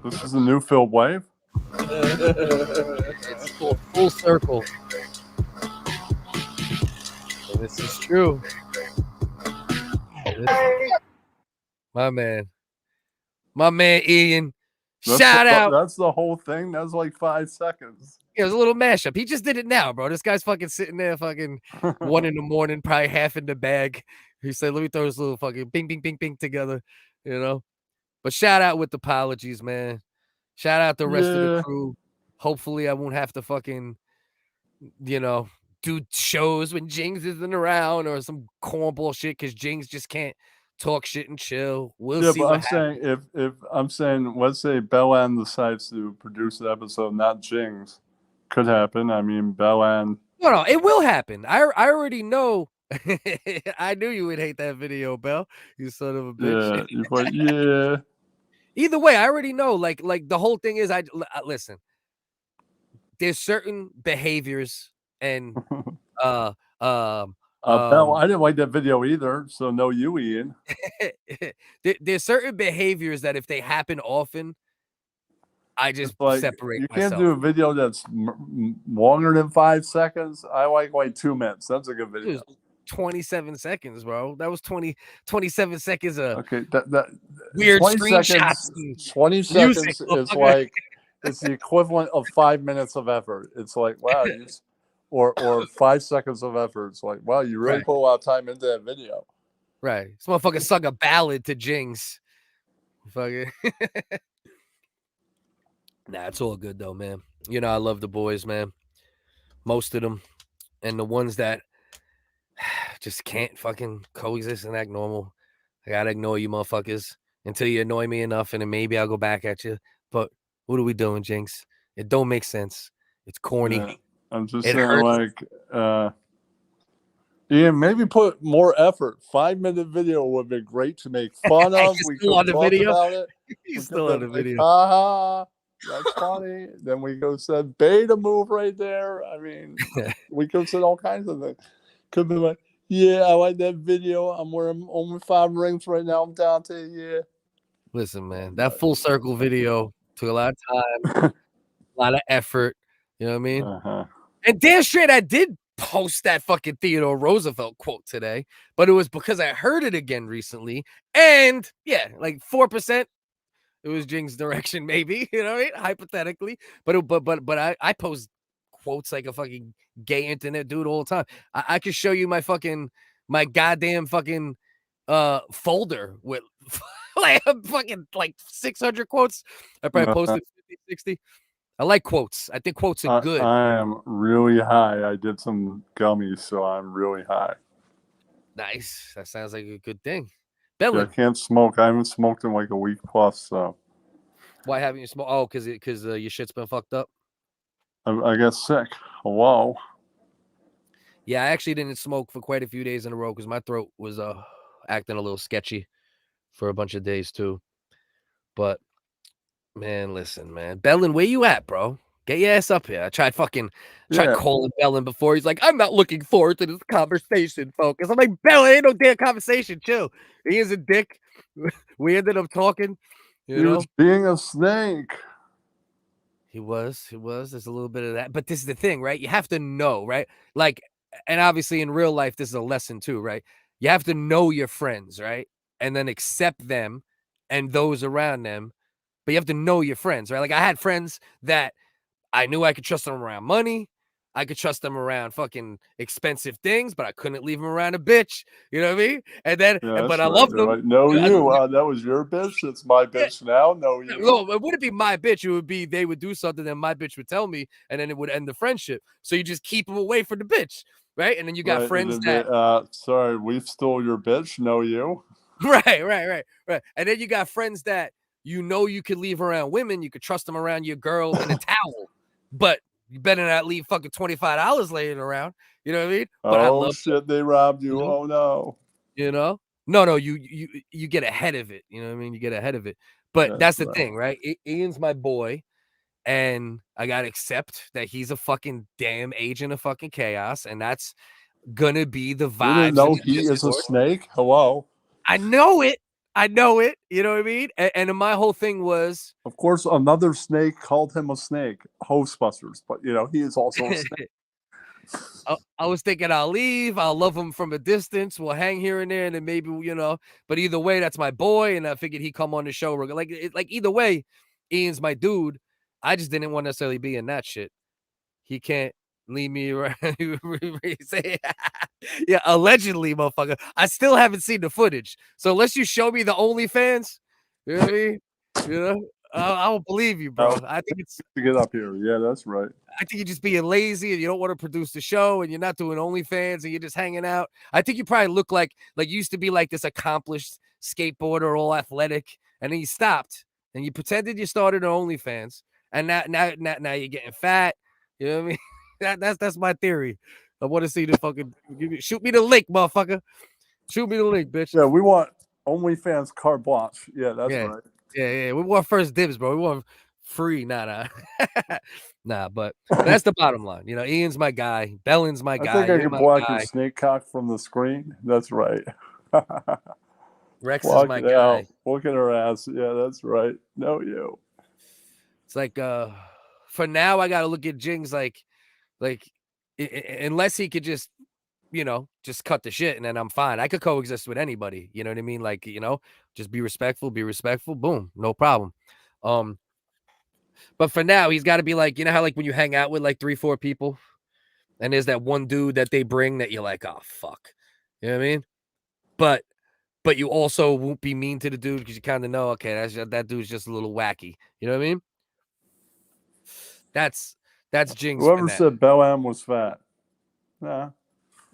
This is a new Phil Wave. It's full circle. And this is true. My man Ian. Shout out. That's the whole thing. That's like 5 seconds. It was a little mashup. He just did it now, bro. This guy's fucking sitting there, fucking 1 a.m, probably half in the bag. He said, "Let me throw this little fucking bing, bing, bing, bing together," you know. But shout out with apologies, man. Shout out the rest of the crew. Hopefully, I won't have to fucking, do shows when Jings isn't around or some cornball shit because Jings just can't talk shit and chill. We'll see. But I'm saying if I'm saying let's say Bellan decides to produce an episode, not Jings, could happen. I mean, Bellan. No, it will happen. I already know. I knew you would hate that video, Bell. You son of a bitch. Yeah. Either way, I already know. Like the whole thing is, listen. There's certain behaviors and Bell, I didn't like that video either. So no, you, Ian. There's certain behaviors that if they happen often, I just separate. You can't do a video that's longer than 5 seconds. I like 2 minutes. That's a good video. 27 seconds, bro. That was 27 seconds of that weird 20 screenshots. Seconds, 20 seconds is like it's the equivalent of 5 minutes of effort. It's like, wow, or 5 seconds of effort. It's like, wow, you really put a lot of time into that video. Right. This motherfucker sung a ballad to Jings. Fucking Nah, it's all good though, man. I love the boys, man. Most of them. And the ones that just can't fucking coexist and act normal. I gotta ignore you motherfuckers until you annoy me enough, and then maybe I'll go back at you. But what are we doing, Jinx? It don't make sense. It's corny. Yeah, I'm just saying, Ian, maybe put more effort. 5-minute video would be great to make fun of. We could talk about it. He's still on the video. Ha, that's funny. Then we go said beta move right there. I mean, we could said all kinds of things. Could be like, yeah, I like that video. I'm wearing only 5 rings right now. I'm down to Listen, man, that full circle video took a lot of time. a lot of effort. You know what I mean? Uh-huh. And damn straight, I did post that fucking Theodore Roosevelt quote today, but it was because I heard it again recently. And yeah, like 4%. It was Jing's direction, maybe, you know what I mean? Hypothetically. But I post quotes like a fucking gay internet dude all the time. I could show you my goddamn fucking folder with like fucking like 600 quotes. I probably posted 50, 60. I like quotes. I think quotes are good. I am really high. I did some gummies, so I'm really high. Nice. That sounds like a good thing. Yeah, I Bellin, can't smoke. I haven't smoked in like a week plus, so why haven't you smoked? Oh, because your shit's been fucked up. I got sick. Hello. Yeah, I actually didn't smoke for quite a few days in a row because my throat was acting a little sketchy for a bunch of days too. But man, listen, man. Bellin, where you at, bro? Get your ass up here. I tried calling Bellin before. He's like, I'm not looking forward to this conversation, Focus. I'm like, Bellin, ain't no damn conversation. Chill. He is a dick. We ended up talking, He was being a snake. He was. There's a little bit of that. But this is the thing, right? You have to know, right? Like, and obviously in real life, this is a lesson too, right? You have to know your friends, right? And then accept them and those around them. But you have to know your friends, right? Like I had friends that I knew I could trust them around money. I could trust them around fucking expensive things, but I couldn't leave them around a bitch. You know what I mean? And then, but I love them. Right. No, that was your bitch. It's my bitch now. No, you. No, it wouldn't be my bitch. It would be they would do something that my bitch would tell me, and then it would end the friendship. So you just keep them away from the bitch, right? And then you got friends that sorry, we stole your bitch. No, you. Right. And then you got friends that you could leave around women. You could trust them around your girl in a towel, but you better not leave fucking $25 laying around. You know what I mean? But I love shit, they robbed you. Oh no. You know? No, you get ahead of it. You know what I mean? You get ahead of it. But that's the thing, right? Ian's my boy, and I gotta accept that he's a fucking damn agent of fucking chaos, and that's gonna be the vibe. You didn't know he is a snake? Hello. I know it. You know what I mean? And my whole thing was, of course, another snake called him a snake, Ghostbusters, but he is also a snake. I was thinking I'll leave. I'll love him from a distance. We'll hang here and there, and then maybe But either way, that's my boy, and I figured he'd come on the show. Like either way, Ian's my dude. I just didn't want to necessarily be in that shit. He can't leave me around. Yeah, allegedly, motherfucker. I still haven't seen the footage. So unless you show me the OnlyFans, you know what I mean? I don't believe you, bro. I think it's to get up here. Yeah, that's right. I think you're just being lazy and you don't want to produce the show and you're not doing OnlyFans and you're just hanging out. I think you probably look like you used to be like this accomplished skateboarder, all athletic, and then you stopped and you pretended you started an OnlyFans, and now you're getting fat. You know what I mean? That's my theory. I want to see the fucking shoot me the link, motherfucker. Shoot me the link, bitch. Yeah, we want OnlyFans carte blanche. Yeah, that's right. Yeah. We want first dibs, bro. We want free. Nah. Nah, but that's the bottom line. Ian's my guy. Bellin's my guy. I think I can block your snake cock from the screen. That's right. Rex is my guy. Look at her ass. Yeah, that's right. No, you. It's like for now I gotta look at Jings like unless he could just just cut the shit and then I'm fine. I could coexist with anybody. You know what I mean? Like, just be respectful. Boom, no problem. But for now, he's got to be like, how like when you hang out with like 3-4 people, and there's that one dude that they bring that you're like, oh fuck, you know what I mean? But you also won't be mean to the dude because you kind of know, okay, that dude's just a little wacky. You know what I mean? That's Jinx. Whoever said Bellam was fat? Nah,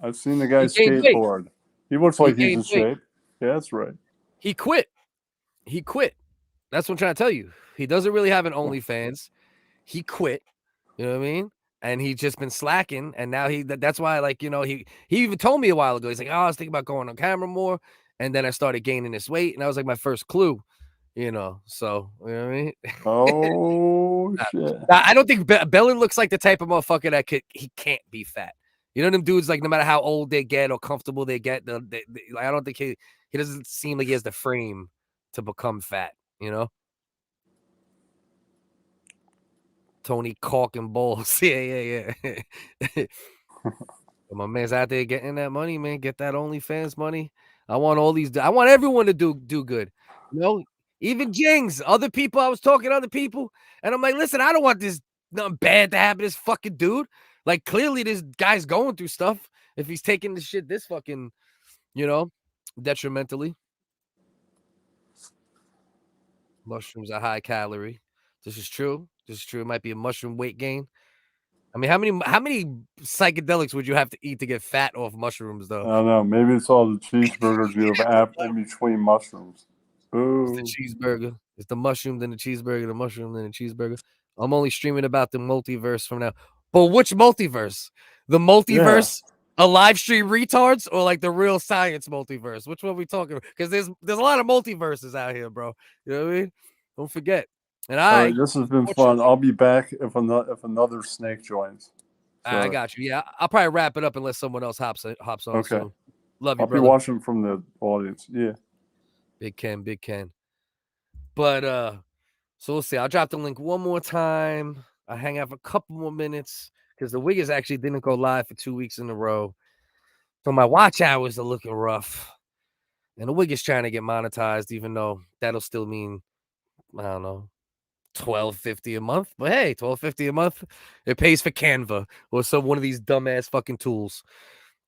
I've seen the guy skateboard. He looks like he's in shape. Yeah, that's right. He quit. That's what I'm trying to tell you. He doesn't really have an OnlyFans. He quit. You know what I mean? And he's just been slacking. And now that's why, he even told me a while ago. He's like, oh, I was thinking about going on camera more. And then I started gaining this weight. And that was like my first clue, So, you know what I mean? Oh, shit. I don't think Bellin looks like the type of motherfucker that he can't be fat. You know them dudes, like, no matter how old they get or comfortable they get, I don't think he doesn't seem like he has the frame to become fat, Tony Cork and Balls. Yeah. But my man's out there getting that money, man. Get that OnlyFans money. I want all these. I want everyone to do good. You know, even Jings, other people. I was talking to other people, and I'm like, listen, I don't want this nothing bad to happen to this fucking dude. Like, clearly, this guy's going through stuff. If he's taking this shit this fucking, detrimentally. Mushrooms are high calorie. This is true. It might be a mushroom weight gain. I mean, how many psychedelics would you have to eat to get fat off mushrooms, I though? don't know. Maybe it's all the cheeseburgers you have in between mushrooms. Ooh. It's the cheeseburger. It's the mushroom, then the cheeseburger, the mushroom, then the cheeseburger. I'm only streaming about the multiverse from now. But which multiverse? The multiverse, a live stream retards, or like the real science multiverse? Which one are we talking about? Because there's a lot of multiverses out here, bro. You know what I mean? Don't forget. And All right, this has been fun. I'll be back if another snake joins. So, I got you. Yeah, I'll probably wrap it up unless someone else hops on. Okay. Soon. Love you, I'll brother. be watching from the audience. Yeah. Big Ken. But so we'll see. I'll drop the link one more time. I'll hang out for a couple more minutes because the Whiggaz actually didn't go live for 2 weeks in a row. So my watch hours are looking rough. And the Whiggaz trying to get monetized, even though that'll still mean, I don't know, $12.50 a month. But hey, $12.50 a month, it pays for Canva or one of these dumbass fucking tools.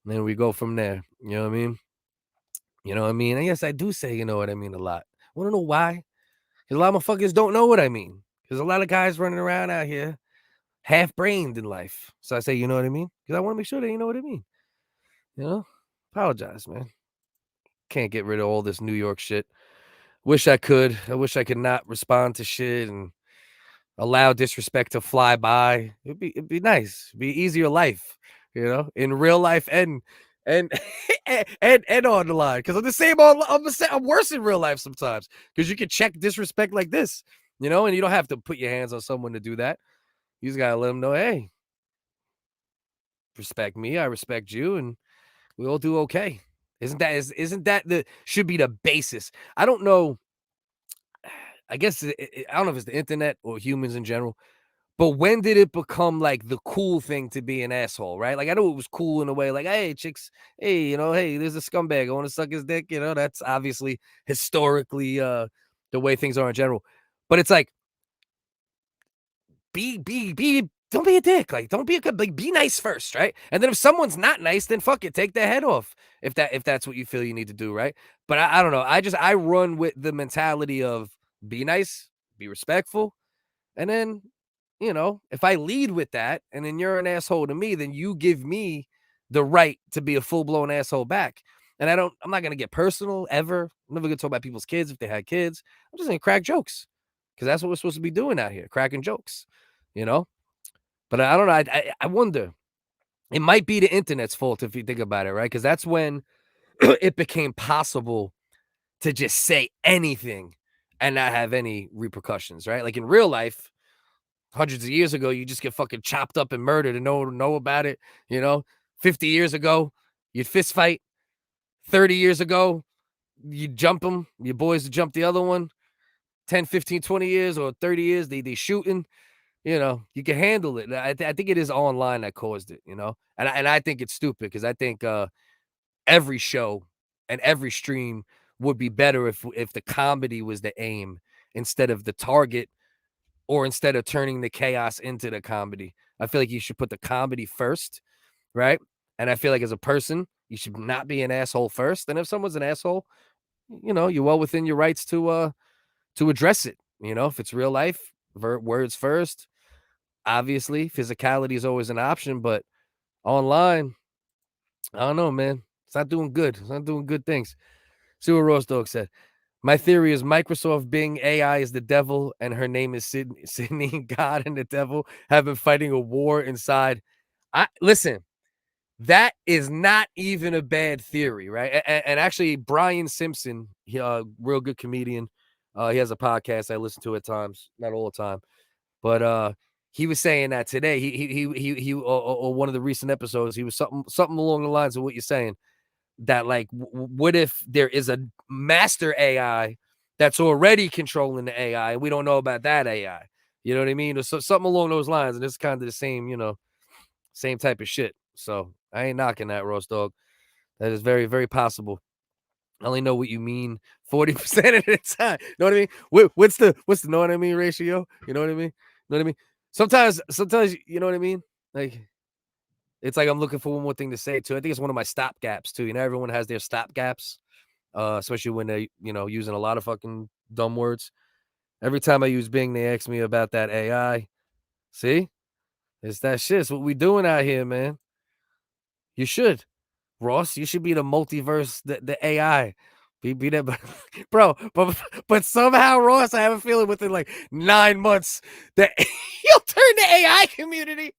And then we go from there. You know what I mean? You know what I mean? I guess I do say you know what I mean a lot. Want to know why? Because a lot of motherfuckers don't know what I mean. There's a lot of guys running around out here half-brained in life. So I say, you know what I mean? Because I want to make sure that you know what I mean. You know? Apologize, man. Can't get rid of all this New York shit. Wish I could. I wish I could not respond to shit and allow disrespect to fly by. It'd be nice. It'd be easier life, in real life and and on the line. Because I'm the same I'm worse in real life sometimes. Because you can check disrespect like this, and you don't have to put your hands on someone to do that. You just gotta let them know, hey, respect me, I respect you, and we all do okay. Isn't that should be the basis? I don't know. I guess I don't know if it's the internet or humans in general. But when did it become like the cool thing to be an asshole, right? Like I know it was cool in a way, like, hey, chicks, hey, hey, there's a scumbag. I want to suck his dick. That's obviously historically the way things are in general. But it's like, don't be a dick. Like, don't be be nice first, right? And then if someone's not nice, then fuck it, take their head off. If that's what you feel you need to do, right? But I don't know. I run with the mentality of be nice, be respectful, and then if I lead with that and then you're an asshole to me, then you give me the right to be a full-blown asshole back. And I'm not going to get personal ever. I'm never going to talk about people's kids if they had kids. I'm just going to crack jokes because that's what we're supposed to be doing out here, cracking jokes, But I don't know. I wonder. It might be the internet's fault if you think about it, right? Because that's when it became possible to just say anything and not have any repercussions, right? Like in real life, hundreds of years ago, you just get fucking chopped up and murdered and no one would know about it. 50 years ago, you'd fist fight. 30 years ago, you'd jump them. Your boys would jump the other one. 10, 15, 20 years or 30 years, they shooting. You can handle it. I think it is online that caused it, And I think it's stupid because I think every show and every stream would be better if the comedy was the aim instead of the target. Or instead of turning the chaos into the comedy. I feel like you should put the comedy first, right? And I feel like as a person, you should not be an asshole first. And if someone's an asshole, you're well within your rights to address it. If it's real life, words first. Obviously, physicality is always an option, but online, I don't know, man. It's not doing good. It's not doing good things. See what Roast Dog said. My theory is Microsoft Bing AI is the devil and her name is Sydney. God and the devil have been fighting a war inside. Listen, that is not even a bad theory, right? And actually, Brian Simpson, he, real good comedian. He has a podcast I listen to at times, not all the time, but he was saying that today. He one of the recent episodes, he was something along the lines of what you're saying. That like, what if there is a master AI that's already controlling the AI and we don't know about that AI? You know what I mean? Or something along those lines. And it's kind of the same, you know, same type of shit. So I ain't knocking that, Ross Dog. That is very, very possible. I only know what you mean 40% of the time. You know what I mean? What's the know what I mean ratio? You know what I mean? You know what I mean? Sometimes, you know what I mean? Like, it's like I'm looking for one more thing to say too. I think it's one of my stop gaps too. You know, everyone has their stop gaps, especially when they, you know, using a lot of fucking dumb words. Every time I use Bing, they ask me about that AI. See? It's that shit. It's what we doing out here, man. You should. Ross, you should be the multiverse, the AI. Be that, bro. But somehow, Ross, I have a feeling within like 9 months that you'll turn the AI community,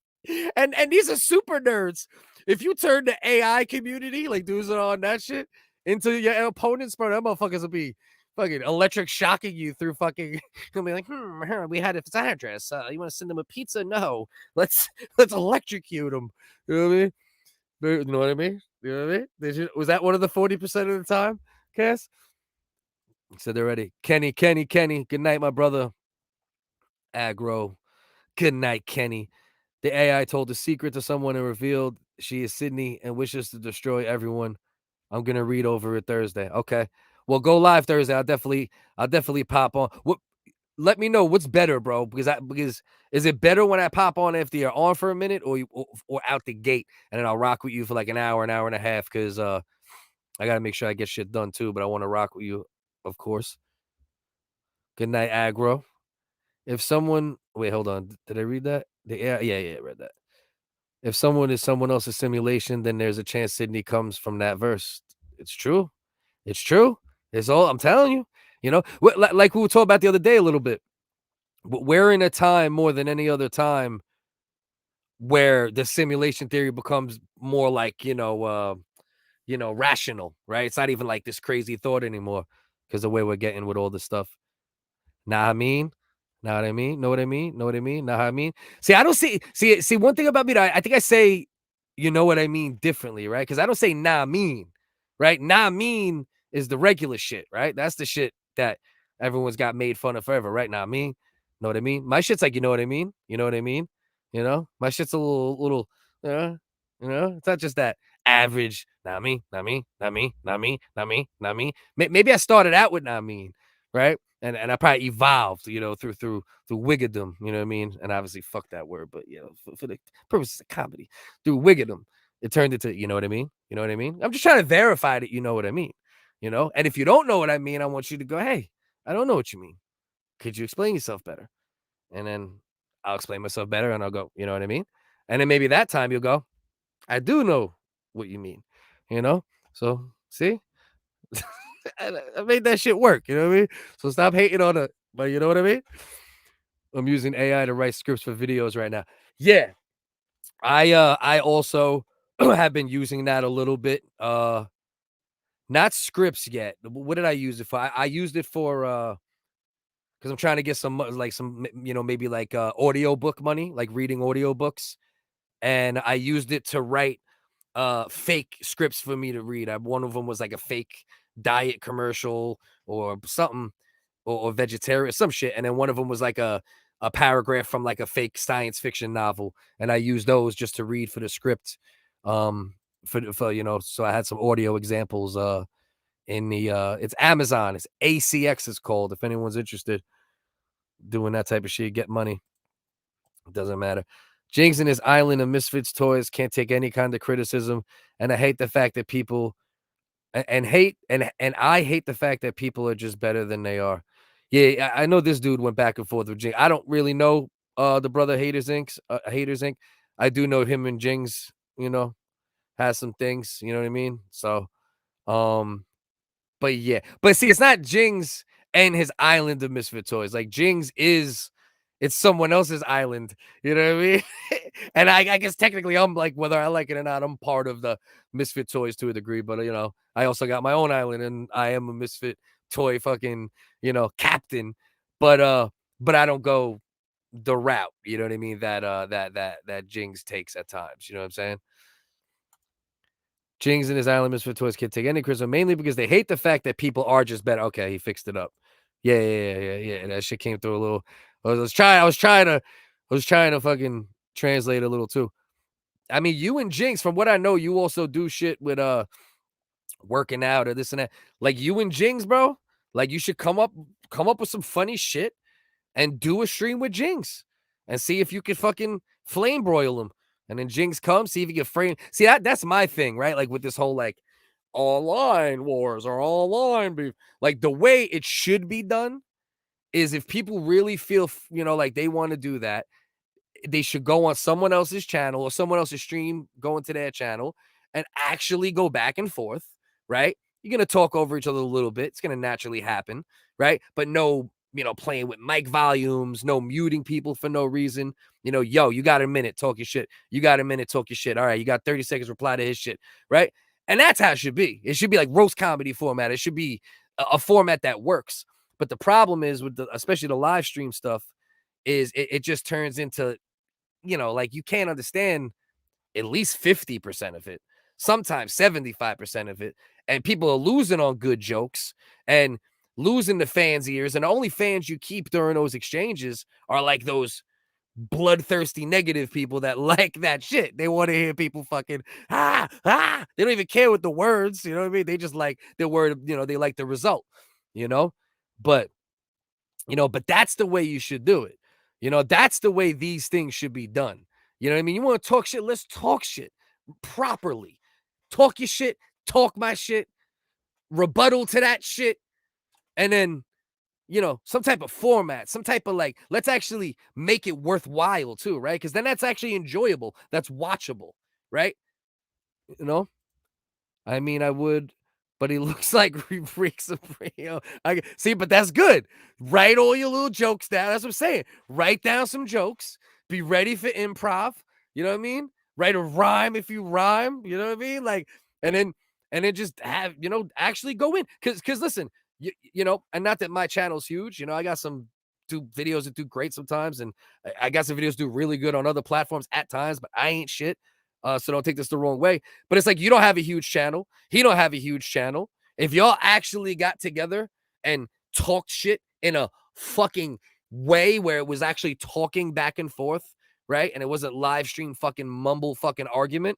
and these are super nerds. If you turn the AI community, like dudes that are on that shit, into your opponents, bro, that motherfuckers will be fucking electric shocking you through fucking. He'll be like, we had a address. You want to send them a pizza? No, let's electrocute them. You know what I mean? You know what I mean? You know what I mean? Was that one of the 40% of the time, Cass? Said they're ready. Kenny. Good night, my brother. Aggro. Good night, Kenny. The AI told the secret to someone and revealed she is Sydney and wishes to destroy everyone. I'm gonna read over it Thursday. Okay. Well, go live Thursday. I'll definitely pop on. Let me know what's better, bro. Because is it better when I pop on after you're on for a minute, or out the gate, and then I'll rock with you for like an hour and a half? Because I gotta make sure I get shit done too. But I want to rock with you, of course. Good night, aggro. If someone wait, hold on. Did I read that? Yeah, I read that. If someone is someone else's simulation, then there's a chance Sydney comes from that verse. It's true. It's true. It's all I'm telling you. You know, like we were talking about the other day a little bit. We're in a time more than any other time where the simulation theory becomes more like, rational, right? It's not even like this crazy thought anymore because the way we're getting with all this stuff. Know what I mean? Know what I mean? Know what I mean? Know what I mean? Know how I mean? See, I don't see one thing about me that I think I say, you know what I mean, differently, right? Because I don't say nah mean, right? Nah mean is the regular shit, right? That's the shit that everyone's got made fun of forever, right? Nah mean. Know what I mean? My shit's like, you know what I mean? You know what I mean? You know, my shit's a little, it's not just that average. Nah me, nah me, nah me, nah me, nah me, nah me. Maybe I started out with nah mean, right? And I probably evolved, through wiggadom, you know what I mean? And obviously, fuck that word, but for the purposes of comedy, through wiggadom, it turned into, you know what I mean? You know what I mean? I'm just trying to verify that you know what I mean, And if you don't know what I mean, I want you to go, hey, I don't know what you mean. Could you explain yourself better? And then I'll explain myself better, and I'll go, you know what I mean? And then maybe that time you'll go, I do know what you mean, So see. I made that shit work, you know what I mean? So stop hating on it, but you know what I mean? I'm using AI to write scripts for videos right now. Yeah. I also have been using that a little bit. Not scripts yet. What did I use it for? I used it for because I'm trying to get some maybe like audiobook money, like reading audiobooks. And I used it to write fake scripts for me to read. One of them was like a fake diet commercial or something, or vegetarian, some shit. And then one of them was like a paragraph from like a fake science fiction novel. And I used those just to read for the script. So I had some audio examples in the it's Amazon. It's ACX is called. If anyone's interested, doing that type of shit, get money. It doesn't matter. Jinx and his island of misfits toys can't take any kind of criticism, and I hate the fact that people I hate the fact that people are just better than they are. Yeah, I know this dude went back and forth with Jinx. I don't really know the brother Haters Inc. I do know him and Jinx, has some things, you know what I mean? So but yeah. But see, it's not Jinx and his island of misfit toys. Like Jinx it's someone else's island, you know what I mean? And I guess technically I'm like, whether I like it or not, I'm part of the misfit toys to a degree, but I also got my own island and I am a misfit toy fucking, captain. But I don't go the route, you know what I mean, that Jinx takes at times, you know what I'm saying? Jinx and his island misfit toys can't take any criticism, mainly because they hate the fact that people are just better. Okay, he fixed it up. Yeah. That shit came through a I was trying to fucking translate a little too. I mean, you and Jinx, from what I know, you also do shit with working out or this and that. Like you and Jinx, bro. Like you should come up with some funny shit and do a stream with Jinx and see if you could fucking flame broil him. And then Jinx comes, see if you can frame. See, that's my thing, right? Like with this whole like online wars or online beef. Like the way it should be done is if people really feel, like they want to do that, they should go on someone else's channel or someone else's stream, go into their channel and actually go back and forth, right? You're going to talk over each other a little bit. It's going to naturally happen, right? But no, playing with mic volumes, no muting people for no reason. Yo, you got a minute, talk your shit. You got a minute, talk your shit. All right, you got 30 seconds, reply to his shit, right? And that's how it should be. It should be like roast comedy format. It should be a format that works. But the problem is with especially the live stream stuff is it just turns into, like you can't understand at least 50% of it, sometimes 75% of it. And people are losing on good jokes and losing the fans' ears. And the only fans you keep during those exchanges are like those bloodthirsty negative people that like that shit. They want to hear people fucking They don't even care with the words, you know what I mean? They just like the word, they like the result, but that's the way you should do it. That's the way these things should be done. You know what I mean? You want to talk shit? Let's talk shit properly. Talk your shit, talk my shit, rebuttal to that shit, and then some type of format, some type of like, let's actually make it worthwhile too, right? Because then that's actually enjoyable. That's watchable, right? I mean, I would, but he looks like he freaks a I see, but that's good. Write all your little jokes down. That's what I'm saying. Write down some jokes. Be ready for improv. You know what I mean? Write a rhyme if you rhyme. You know what I mean? Like, and then just have, actually go in. Cause listen, and not that my channel's huge, I got some videos that do great sometimes, and I got some videos do really good on other platforms at times, but I ain't shit. So don't take this the wrong way. But it's like you don't have a huge channel. He don't have a huge channel. If y'all actually got together and talked shit in a fucking way where it was actually talking back and forth, right? And it wasn't live stream fucking mumble fucking argument.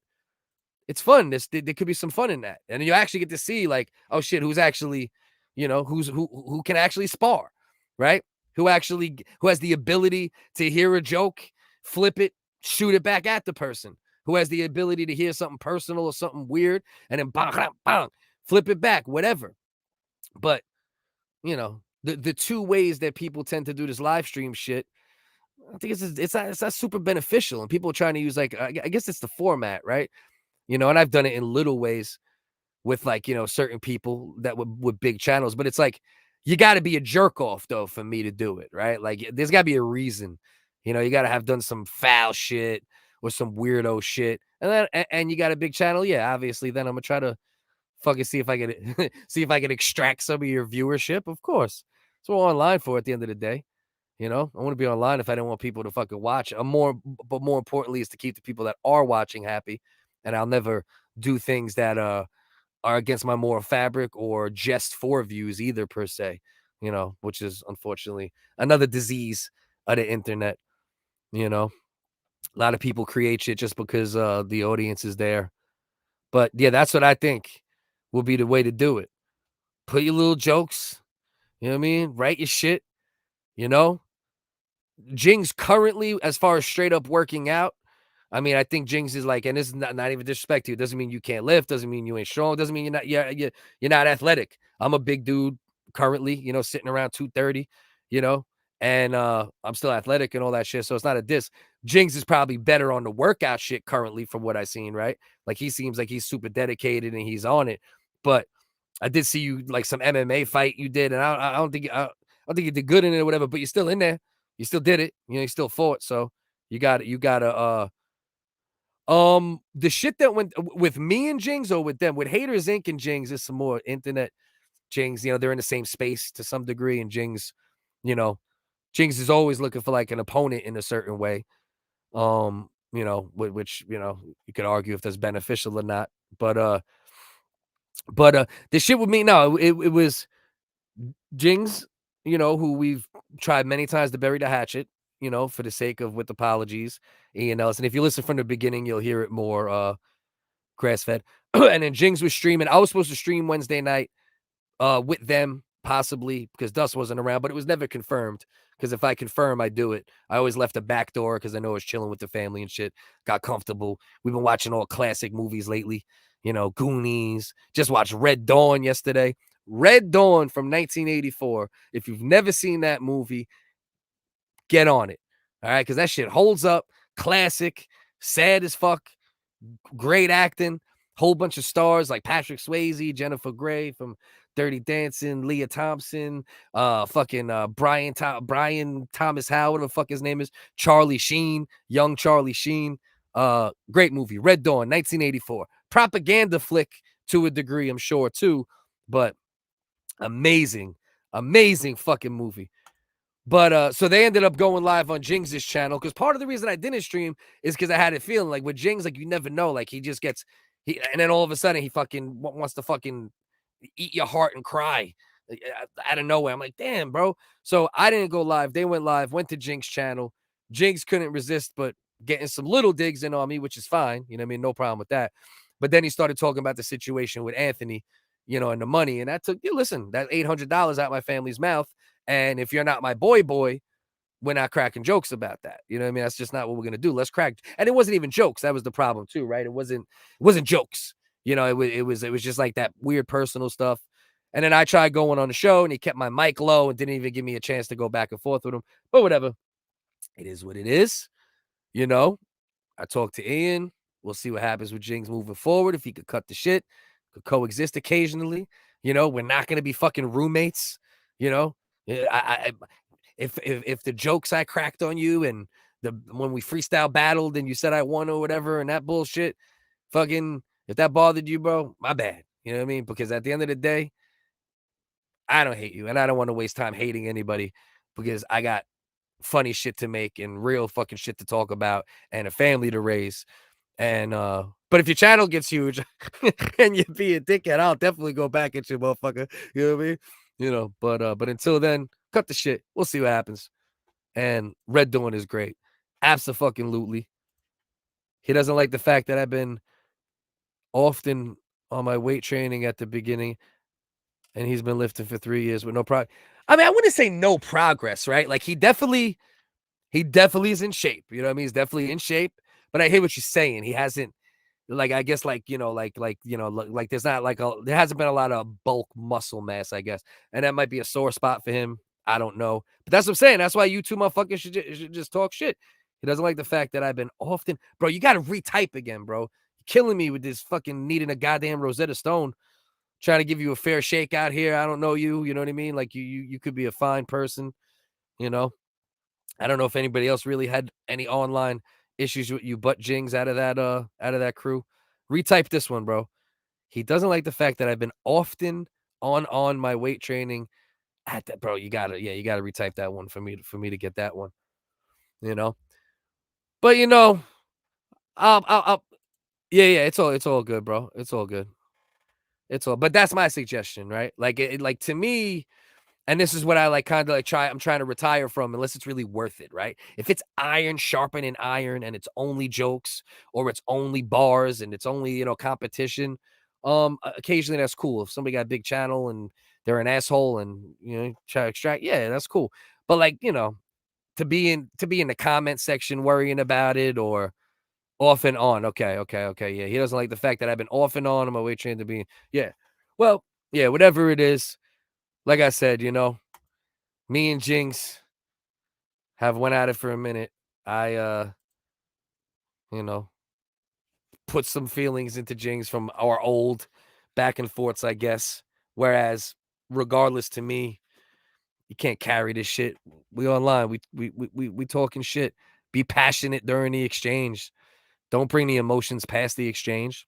It's fun. There could be some fun in that. And you actually get to see like, oh shit, who's actually, who can actually spar, right? Who has the ability to hear a joke, flip it, shoot it back at the person. Who has the ability to hear something personal or something weird and then bang, bang, bang, flip it back, whatever. But, the two ways that people tend to do this live stream shit, I think it's not super beneficial. And people are trying to use like, I guess it's the format, right? And I've done it in little ways with like, certain people that with big channels. But it's like, you got to be a jerk off though for me to do it, right? Like there's got to be a reason. You got to have done some foul shit or some weirdo shit, and you got a big channel, yeah, obviously, then I'm gonna try to fucking see if I can extract some of your viewership. Of course, that's what we're online for at the end of the day. I want to be online if I don't want people to fucking watch. But more importantly is to keep the people that are watching happy, and I'll never do things that are against my moral fabric or just for views either per se, which is unfortunately another disease of the internet. A lot of people create shit just because the audience is there. But yeah, that's what I think will be the way to do it. Put your little jokes, you know what I mean? Write your shit, Jing's currently, as far as straight up working out, I mean, I think Jing's is like, and this is not even disrespect to you. It doesn't mean you can't lift. Doesn't mean you ain't strong. Doesn't mean you're not athletic. I'm a big dude currently, sitting around 230, and I'm still athletic and all that shit. So it's not a diss. Jing's is probably better on the workout shit currently from what I've seen, right? Like he seems like he's super dedicated and he's on it. But I did see you like some MMA fight you did, and I don't think you did good in it or whatever, but you're still in there. You still did it. You still fought. So you gotta the shit that went with me and Jings or with them, with Haters Inc. and Jings is some more internet Jings, they're in the same space to some degree, and Jings, Jings is always looking for like an opponent in a certain way. Which, you could argue if that's beneficial or not. But the shit with me, no, it was Jings you know, who we've tried many times to bury the hatchet, you know, for the sake of with apologies, Ian Ellis. And if you listen from the beginning, you'll hear it more grass fed. And then Jings was streaming. I was supposed to stream Wednesday night with them, possibly, because Dust wasn't around, but it was never confirmed. Because if I confirm, I do it. I always left a back door because I know I was chilling with the family and shit. Got comfortable. We've been watching all classic movies lately. You know, Goonies. Just watched Red Dawn yesterday. Red Dawn from 1984. If you've never seen that movie, get on it. All right, because that shit holds up. Classic. Sad as fuck. Great acting. Whole bunch of stars like Patrick Swayze, Jennifer Grey from Dirty Dancing, Leah Thompson, Brian Thomas Howard, whatever the fuck his name is, Charlie Sheen, young Charlie Sheen. Great movie, Red Dawn, 1984. Propaganda flick to a degree, I'm sure too, but amazing fucking movie. But so they ended up going live on Jings' channel because part of the reason I didn't stream is because I had a feeling like with Jings, like you never know, like he just gets and then all of a sudden he fucking wants to fucking eat your heart and cry out of nowhere. I'm like, damn, bro. So I didn't go live. They went live, went to Jings' channel. Jings couldn't resist, but getting some little digs in on me, which is fine. You know what I mean? No problem with that. But then he started talking about the situation with Anthony, you know, and the money. And that took, listen, that $800 out my family's mouth. And if you're not my boy, we're not cracking jokes about that. You know what I mean? That's just not what we're going to do. Let's crack. And it wasn't even jokes. That was the problem too, right? It wasn't jokes. You know, it was just like that weird personal stuff. And then I tried going on the show and he kept my mic low and didn't even give me a chance to go back and forth with him. But whatever. It is what it is. You know, I talked to Ian. We'll see what happens with Jings moving forward. If he could cut the shit, could coexist occasionally. You know, we're not going to be fucking roommates. You know, if the jokes I cracked on you and when we freestyle battled and you said I won or whatever and that bullshit, fucking, if that bothered you, bro, my bad. You know what I mean? Because at the end of the day, I don't hate you and I don't want to waste time hating anybody because I got funny shit to make and real fucking shit to talk about and a family to raise. And but if your channel gets huge and you be a dickhead, I'll definitely go back at you, motherfucker. You know what I mean? You know, but until then, cut the shit. We'll see what happens. And Red Dawn is great. Abso-fucking-lutely. He doesn't like the fact that I've been often on my weight training at the beginning, and he's been lifting for 3 years with no progress. I mean, I wouldn't say no progress, right? Like he definitely is in shape. You know what I mean? He's definitely in shape. But I hear what you're saying. He hasn't, like, I guess, like, you know, like there's not like there hasn't been a lot of bulk muscle mass, I guess. And that might be a sore spot for him. I don't know. But that's what I'm saying. That's why you two motherfuckers should just talk shit. He doesn't like the fact that I've been often, bro, you got to retype again, bro. You're killing me with this fucking needing a goddamn Rosetta Stone. Trying to give you a fair shake out here. I don't know you. You know what I mean? Like you could be a fine person, you know. I don't know if anybody else really had any online issues with you, but Jings out of that crew. Retype this one, bro. He doesn't like the fact that I've been often on my weight training at that, bro. You gotta retype that one for me to get that one. You know, but you know, I'll yeah, it's all good, bro. It's all good. But that's my suggestion, right? Like like to me. And this is what I like kind of like I'm trying to retire from unless it's really worth it, right? If it's iron sharpening iron and it's only jokes or it's only bars and it's only, you know, competition, occasionally that's cool. If somebody got a big channel and they're an asshole and, you know, try to extract, yeah, that's cool. But like, you know, to be in the comment section worrying about it or off and on. Okay. Yeah. He doesn't like the fact that I've been off and on my weight training to be, yeah. Well, yeah, whatever it is. Like I said, you know, me and Jinx have went at it for a minute. I you know, put some feelings into Jinx from our old back and forths, I guess. Whereas, regardless to me, you can't carry this shit. We online. We talking shit. Be passionate during the exchange. Don't bring the emotions past the exchange.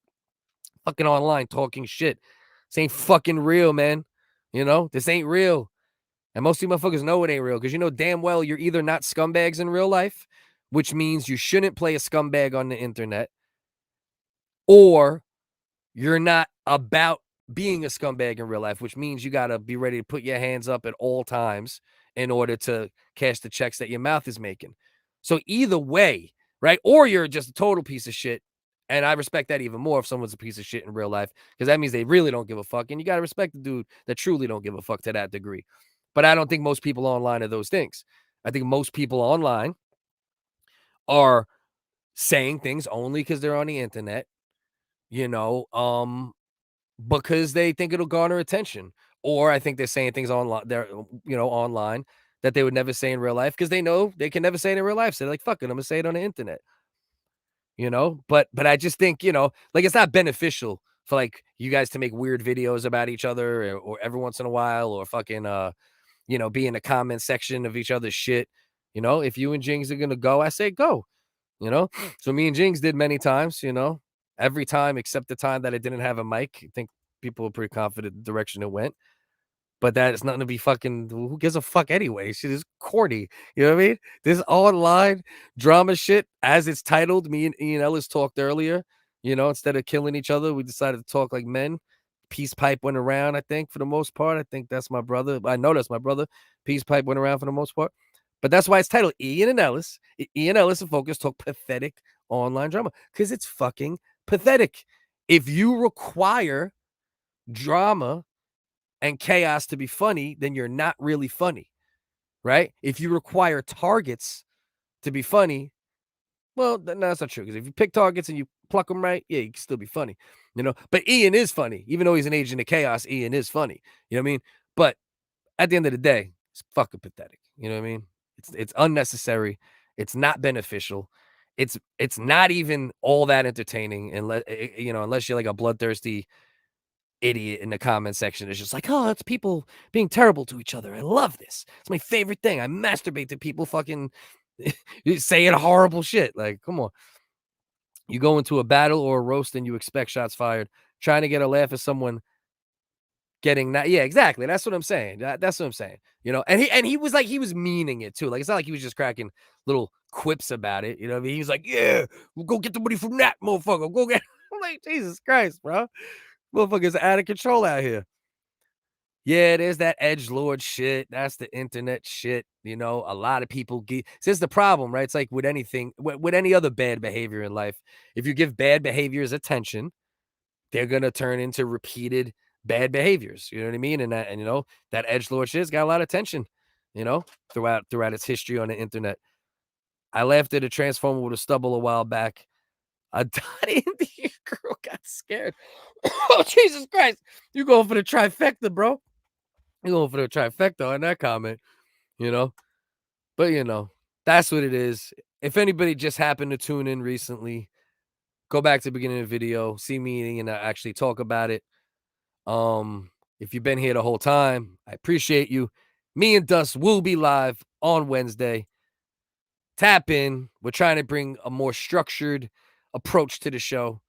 Fucking online talking shit. This ain't fucking real, man. You know, this ain't real. And most of you motherfuckers know it ain't real because you know damn well you're either not scumbags in real life, which means you shouldn't play a scumbag on the internet, or you're not about being a scumbag in real life, which means you got to be ready to put your hands up at all times in order to cash the checks that your mouth is making. So either way, right? Or you're just a total piece of shit. And I respect that even more if someone's a piece of shit in real life, because that means they really don't give a fuck. And you got to respect the dude that truly don't give a fuck to that degree. But I don't think most people online are those things. I think most people online are saying things only because they're on the internet, because they think it'll garner attention. Or I think they're saying things online, online that they would never say in real life because they know they can never say it in real life. So they're like, fuck it, I'm gonna say it on the internet. But I just think, like, it's not beneficial for like you guys to make weird videos about each other or every once in a while, or fucking be in the comment section of each other's shit. If you and Jings are gonna go, I say go. So me and Jings did many times, every time except the time that I didn't have a mic. I think people were pretty confident the direction it went. But that is nothing to be fucking, who gives a fuck anyway? Shit is corny. You know what I mean? This online drama shit, as it's titled, me and Ian Ellis talked earlier, instead of killing each other, we decided to talk like men. Peace pipe went around, I think, for the most part. I think that's my brother. I know that's my brother. Peace pipe went around for the most part. But that's why it's titled Ian and Ellis. Ian Ellis and Focus talk pathetic online drama, because it's fucking pathetic. If you require drama and chaos to be funny, then you're not really funny, right? If you require targets to be funny, well, no, that's not true. Because if you pick targets and you pluck them right, yeah, you can still be funny, But Ian is funny. Even though he's an agent of chaos, Ian is funny. You know what I mean? But at the end of the day, it's fucking pathetic. You know what I mean? It's unnecessary. It's not beneficial. It's not even all that entertaining unless you're like a bloodthirsty idiot in the comment section. It's just like, oh, it's people being terrible to each other. I love this. It's my favorite thing. I masturbate to people fucking saying horrible shit. Like, come on. You go into a battle or a roast and you expect shots fired. Trying to get a laugh at someone getting that. Yeah, exactly. That's what I'm saying. That's what I'm saying. And he was like, he was meaning it too. Like, it's not like he was just cracking little quips about it. What I mean? He was like, yeah, we'll go get the money from that motherfucker. Go get. I'm like, Jesus Christ, bro. Motherfuckers out of control out here. Yeah, there's that edgelord shit. That's the internet shit. A lot of people get. This is the problem, right? It's like with anything, with any other bad behavior in life. If you give bad behaviors attention, they're gonna turn into repeated bad behaviors. You know what I mean? And that edgelord shit's got a lot of attention. Throughout its history on the internet. I laughed at a transformer with a stubble a while back. A Donnie Indian girl got scared. Oh, Jesus Christ. You going for the trifecta, bro. You going for the trifecta on that comment, But, that's what it is. If anybody just happened to tune in recently, go back to the beginning of the video, see me and actually talk about it. If you've been here the whole time, I appreciate you. Me and Dust will be live on Wednesday. Tap in. We're trying to bring a more structured approach to the show.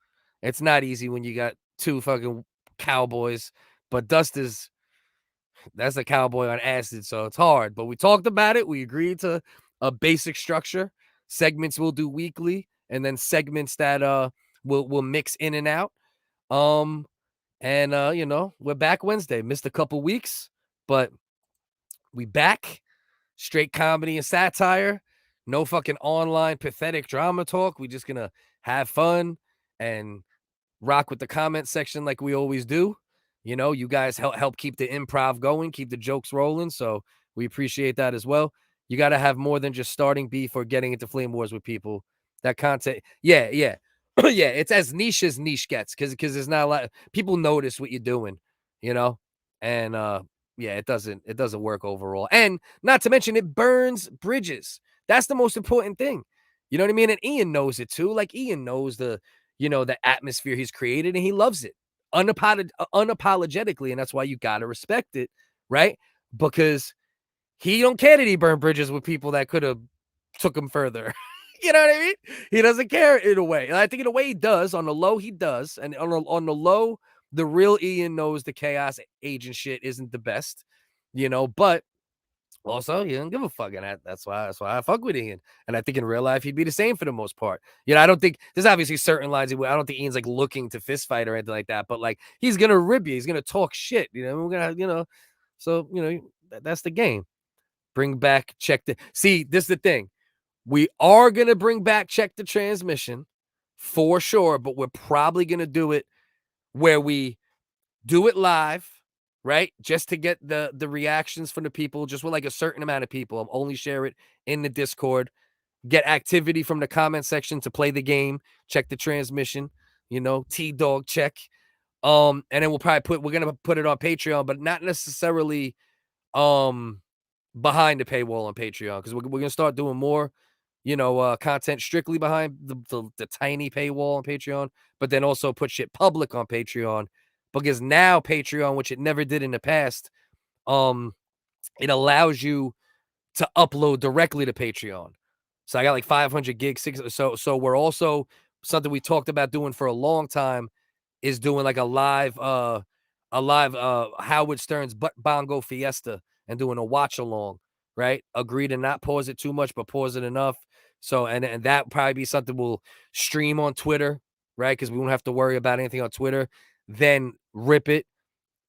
It's not easy when you got two fucking cowboys, but that's a cowboy on acid, so it's hard. But we talked about it. We agreed to a basic structure. Segments we'll do weekly, and then segments that we'll mix in and out. We're back Wednesday. Missed a couple weeks, but we back. Straight comedy and satire. No fucking online pathetic drama talk. We just gonna have fun and rock with the comment section like we always do. You guys help keep the improv going, keep the jokes rolling. So we appreciate that as well. You got to have more than just starting beef or getting into flame wars with people. That content. Yeah. yeah. It's as niche gets because there's not a lot. People notice what you're doing, and it doesn't work overall. And not to mention it burns bridges. That's the most important thing. You know what I mean? And Ian knows it too. Like Ian knows the atmosphere he's created and he loves it unapologetically. And that's why you got to respect it, right? Because he don't care that he burned bridges with people that could have took him further. You know what I mean? He doesn't care in a way. And I think in a way he does. On the low, he does. And on the low, the real Ian knows the chaos agent shit isn't the best, but Also, he don't give a fuck, and that's why I fuck with Ian. And I think in real life he'd be the same for the most part. You know, I don't think there's obviously certain lines. I don't think Ian's like looking to fist fight or anything like that. But like he's gonna rib you. He's gonna talk shit. You know, we're gonna, you know, so you know that's the game. Bring back check the. See, this is the thing. We are gonna bring back check the transmission for sure, but we're probably gonna do it where we do it live, right? Just to get the reactions from the people, just with like a certain amount of people. I'm only share it in the Discord. Get activity from the comment section to play the game. Check the transmission. You know, T-Dog check. And then we're gonna put it on Patreon, but not necessarily behind the paywall on Patreon, because we're gonna start doing more, you know, content strictly behind the tiny paywall on Patreon, but then also put shit public on Patreon, because now Patreon, which it never did in the past, it allows you to upload directly to Patreon. So I got like 500 gigs. So we're also, something we talked about doing for a long time is doing like a live Howard Stern's Bongo Fiesta and doing a watch along, right? Agree to not pause it too much, but pause it enough. So, and that probably be something we'll stream on Twitter, right? Because we won't have to worry about anything on Twitter. Then rip it,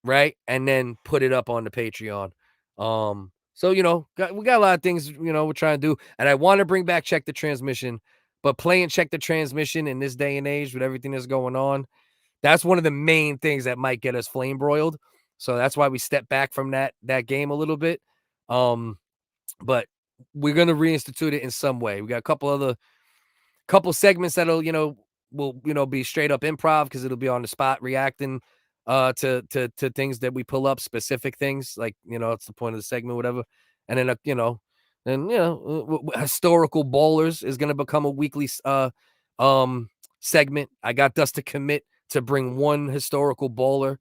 right? And then put it up on the Patreon. So, you know, we got a lot of things, you know, we're trying to do. And I want to bring back Check the Transmission, but playing Check the Transmission in this day and age with everything that's going on, that's one of the main things that might get us flame broiled. So that's why we step back from that game a little bit. But we're gonna reinstitute it in some way. We got a couple segments that'll, you know, will, you know, be straight up improv, because it'll be on the spot reacting to things that we pull up, specific things, like, you know, it's the point of the segment, whatever. And then you know, historical ballers is gonna become a weekly segment. I got Dust to commit to bring one historical baller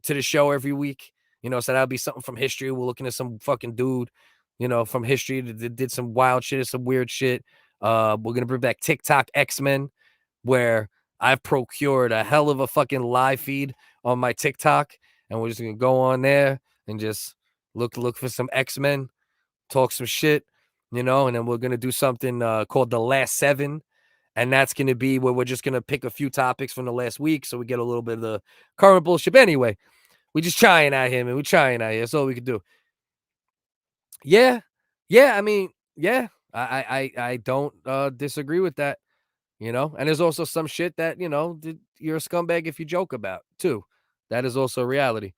to the show every week. You know, so that'll be something from history. We're looking at some fucking dude, you know, from history that did some wild shit, some weird shit. We're gonna bring back TikTok X-Men, where I've procured a hell of a fucking live feed on my TikTok, and we're just gonna go on there and just look for some X-Men, talk some shit, you know, and then we're gonna do something called The Last Seven. And that's going to be where we're just going to pick a few topics from the last week, so we get a little bit of the current bullshit. Anyway, we just trying out here, man. We're trying out here. That's all we can do. Yeah. I mean, yeah. I don't disagree with that, you know. And there's also some shit that, you know, you're a scumbag if you joke about, too. That is also reality.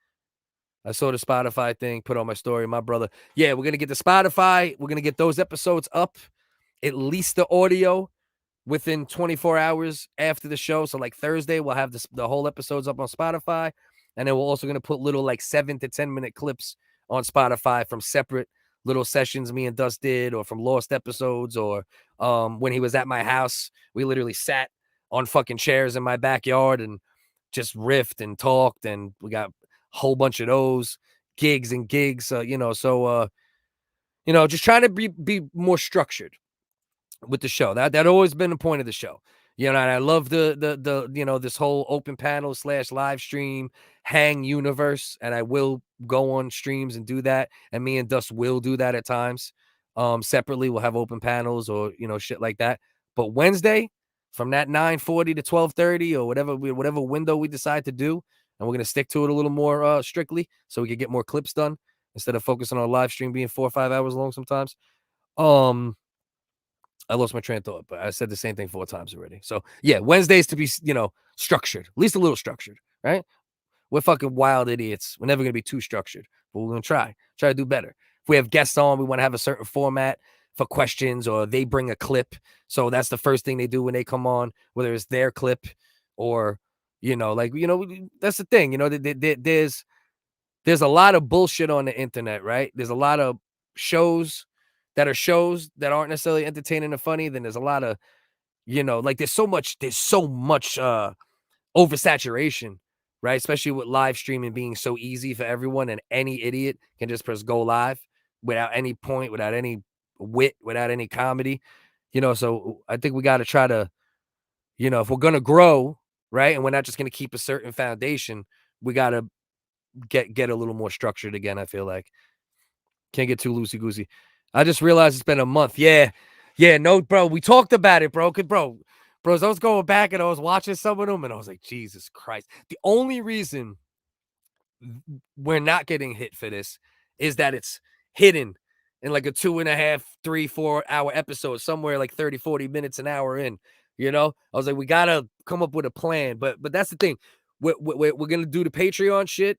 I saw the Spotify thing, put on my story, my brother. Yeah, we're going to get the Spotify. We're going to get those episodes up, at least the audio, within 24 hours after the show. So like Thursday, we'll have the whole episodes up on Spotify. And then we're also going to put little like 7 to 10 minute clips on Spotify from separate little sessions me and Dust did, or from lost episodes, or when he was at my house, we literally sat on fucking chairs in my backyard and just riffed and talked. And we got a whole bunch of those gigs, you know, so, you know, just trying to be more structured with the show. That always been the point of the show. You know, and I love the you know, this whole open panel / live stream hang universe, and I will go on streams and do that, and me and Dust will do that at times. Separately, we'll have open panels or, you know, shit like that. But Wednesday, from that 9:40 to 12:30 or whatever window we decide to do, and we're gonna stick to it a little more strictly, so we can get more clips done instead of focusing on a live stream being 4 or 5 hours long sometimes. I lost my train of thought, but I said the same thing 4 times already. So yeah, Wednesdays to be, you know, structured, at least a little structured, right? We're fucking wild idiots. We're never gonna be too structured, but we're gonna try to do better. If we have guests on, we want to have a certain format for questions, or they bring a clip. So that's the first thing they do when they come on, whether it's their clip or, you know, like, you know, that's the thing, you know, there's a lot of bullshit on the internet, right? There's a lot of shows that aren't necessarily entertaining or funny. Then there's a lot of, you know, like there's so much oversaturation, right? Especially with live streaming being so easy for everyone, and any idiot can just press go live without any point, without any wit, without any comedy, you know. So I think we got to try to, you know, if we're going to grow, right, and we're not just going to keep a certain foundation, we got to get a little more structured again, I feel like. Can't get too loosey goosey. I just realized it's been a month. Yeah, no, bro. We talked about it, bro. Bros, I was going back and I was watching some of them, and I was like, Jesus Christ. The only reason we're not getting hit for this is that it's hidden in like a 2.5, 3, 4 hour episode, somewhere like 30, 40 minutes, an hour in. You know, I was like, we gotta come up with a plan. But that's the thing. We're gonna do the Patreon shit.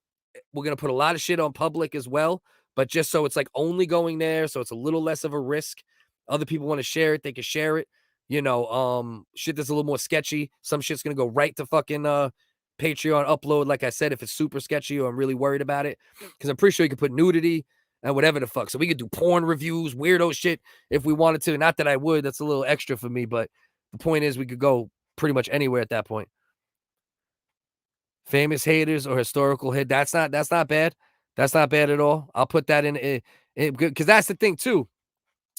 We're gonna put a lot of shit on public as well, but just so it's like only going there, so it's a little less of a risk. Other people want to share it, they can share it. You know, shit that's a little more sketchy. Some shit's gonna go right to fucking Patreon upload. Like I said, if it's super sketchy or I'm really worried about it, because I'm pretty sure you could put nudity and whatever the fuck. So we could do porn reviews, weirdo shit if we wanted to. Not that I would. That's a little extra for me, but the point is we could go pretty much anywhere at that point. Famous haters or historical hit. That's not bad. That's not bad at all. I'll put that in because that's the thing too.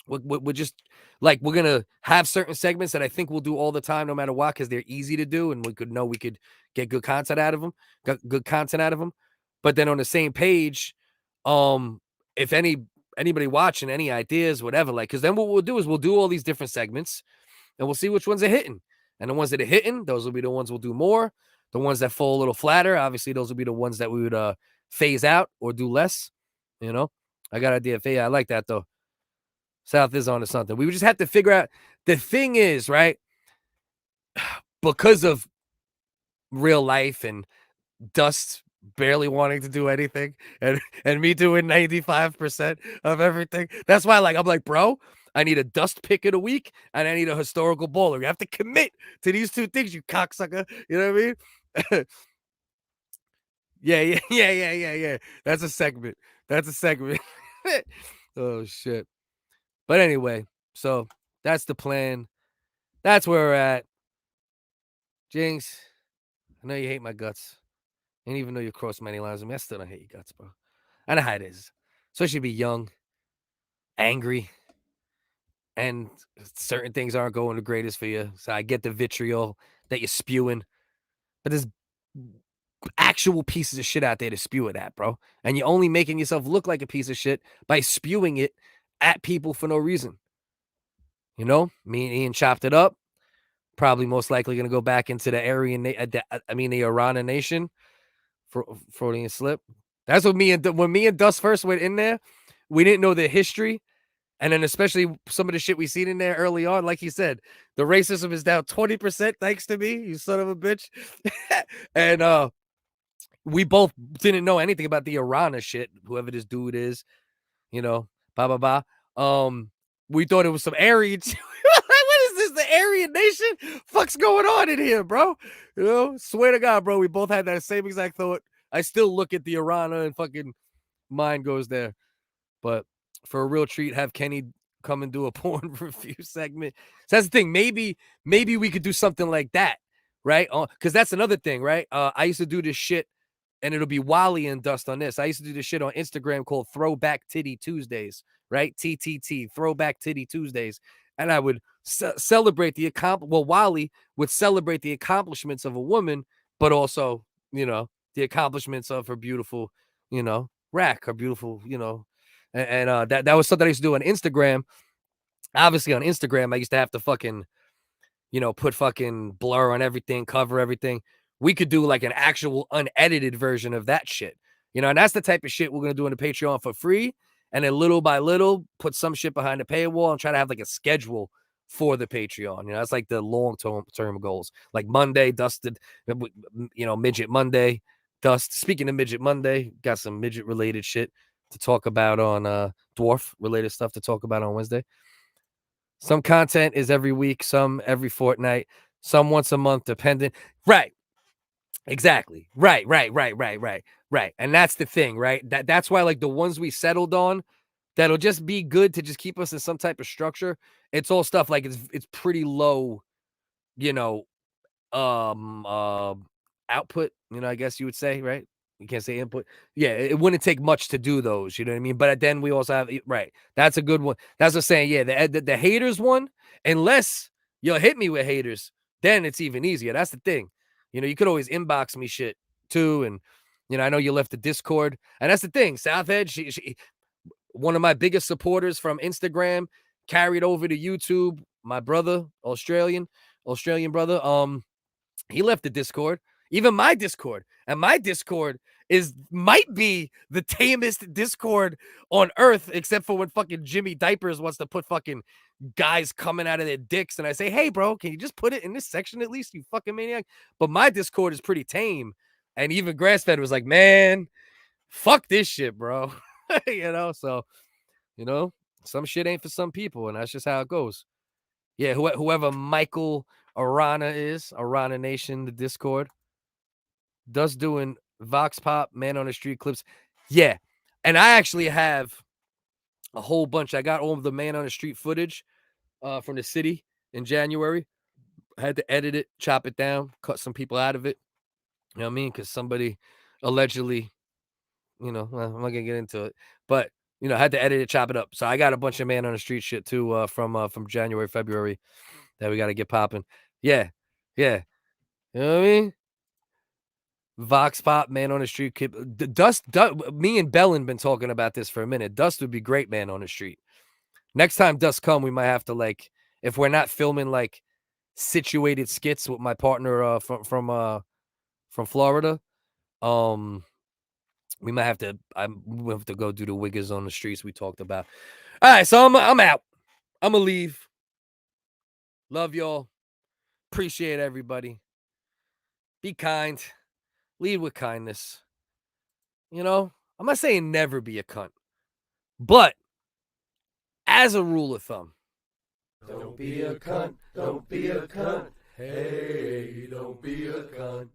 We're just like, we're gonna have certain segments that I think we'll do all the time, no matter what, because they're easy to do, and we could get good content out of them. But then on the same page, if anybody watching, any ideas, whatever, like, because then what we'll do is we'll do all these different segments, and we'll see which ones are hitting. And the ones that are hitting, those will be the ones we'll do more. The ones that fall a little flatter, obviously, those will be the ones that we would phase out or do less. You know, I got an idea. I like that though. South is onto something. We would just have to figure out. The thing is, right, because of real life and Dust barely wanting to do anything and me doing 95% of everything. That's why, like, I'm like, bro, I need a Dust pick of the week and I need a historical baller. You have to commit to these two things, you cocksucker. You know what I mean? Yeah. That's a segment. Oh, shit. But anyway, so that's the plan. That's where we're at. Jinx, I know you hate my guts. And even though you cross many lines with me, I still don't hate your guts, bro. I know how it is. Especially be young, angry, and certain things aren't going the greatest for you. So I get the vitriol that you're spewing. But there's actual pieces of shit out there to spew it at, bro. And you're only making yourself look like a piece of shit by spewing it at people for no reason. You know, me and Ian chopped it up. Probably most likely going to go back into the the Irana nation for Freudian slip. That's what when me and Dust first went in there, we didn't know the history. And then especially some of the shit we seen in there early on, like he said, the racism is down 20% thanks to me, you son of a bitch. And we both didn't know anything about the Irana shit, whoever this dude is, you know, we thought it was some Aryan. What is this? The Aryan nation? Fuck's going on in here, bro? You know, swear to God, bro. We both had that same exact thought. I still look at the Irana and fucking mind goes there. But for a real treat, have Kenny come and do a porn review segment. So that's the thing. Maybe we could do something like that, right? Because that's another thing, right? I used to do this shit, and it'll be Wally and Dust on this. I used to do this shit on Instagram called Throwback Titty Tuesdays, right? TTT, Throwback Titty Tuesdays. And I would celebrate Wally would celebrate the accomplishments of a woman, but also, you know, the accomplishments of her beautiful, you know, rack, her beautiful, you know, and that was something I used to do on Instagram. Obviously on Instagram, I used to have to fucking, you know, put fucking blur on everything, cover everything. We could do like an actual unedited version of that shit, you know, and that's the type of shit we're going to do on the Patreon for free. And then little by little, put some shit behind the paywall and try to have like a schedule for the Patreon. You know, that's like the long-term goals. Like Monday, Dusted, you know, Midget Monday, Dust. Speaking of Midget Monday, got some midget-related shit to talk about on dwarf-related stuff to talk about on Wednesday. Some content is every week, some every fortnight, some once a month, dependent. Right. Exactly. Right. And that's the thing, right? That's why, like, the ones we settled on that'll just be good to just keep us in some type of structure. It's all stuff like it's pretty low, you know, output, you know, I guess you would say, right? You can't say input. Yeah, it wouldn't take much to do those, you know what I mean? But then we also have, right, that's a good one. That's what I'm saying. Yeah, the haters one, unless you'll hit me with haters, then it's even easier. That's the thing. You know, you could always inbox me shit too. And, you know, I know you left the Discord. And that's the thing. Southhead, one of my biggest supporters from Instagram carried over to YouTube. My brother, Australian brother, he left the Discord, even my Discord. And my Discord might be the tamest Discord on earth, except for when fucking Jimmy Diapers wants to put fucking guys coming out of their dicks. And I say, hey, bro, can you just put it in this section at least, you fucking maniac? But my Discord is pretty tame. And even Grassfed was like, man, fuck this shit, bro. So, some shit ain't for some people. And that's just how it goes. Yeah, whoever Michael Arana is, Arana Nation, the Discord, does doing Vox Pop, Man on the Street clips. Yeah, and I actually have a whole bunch. I got all of the Man on the Street footage from the city in January. I had to edit it, chop it down, cut some people out of it. You know what I mean? Because somebody allegedly, I'm not going to get into it. But, I had to edit it, chop it up. So I got a bunch of Man on the Street shit, too, from January, February that we got to get popping. Yeah. You know what I mean? Vox Pop, Man on the Street. Dust, me and Bellin been talking about this for a minute. Dust would be great, Man on the Street. Next time Dust come, we might have to, if we're not filming, situated skits with my partner from Florida, we might have to, we'll have to go do the WHiggaz on the streets we talked about. All right, so I'm out. I'm going to leave. Love y'all. Appreciate everybody. Be kind. Lead with kindness. I'm not saying never be a cunt. But as a rule of thumb, don't be a cunt. Don't be a cunt. Hey, don't be a cunt.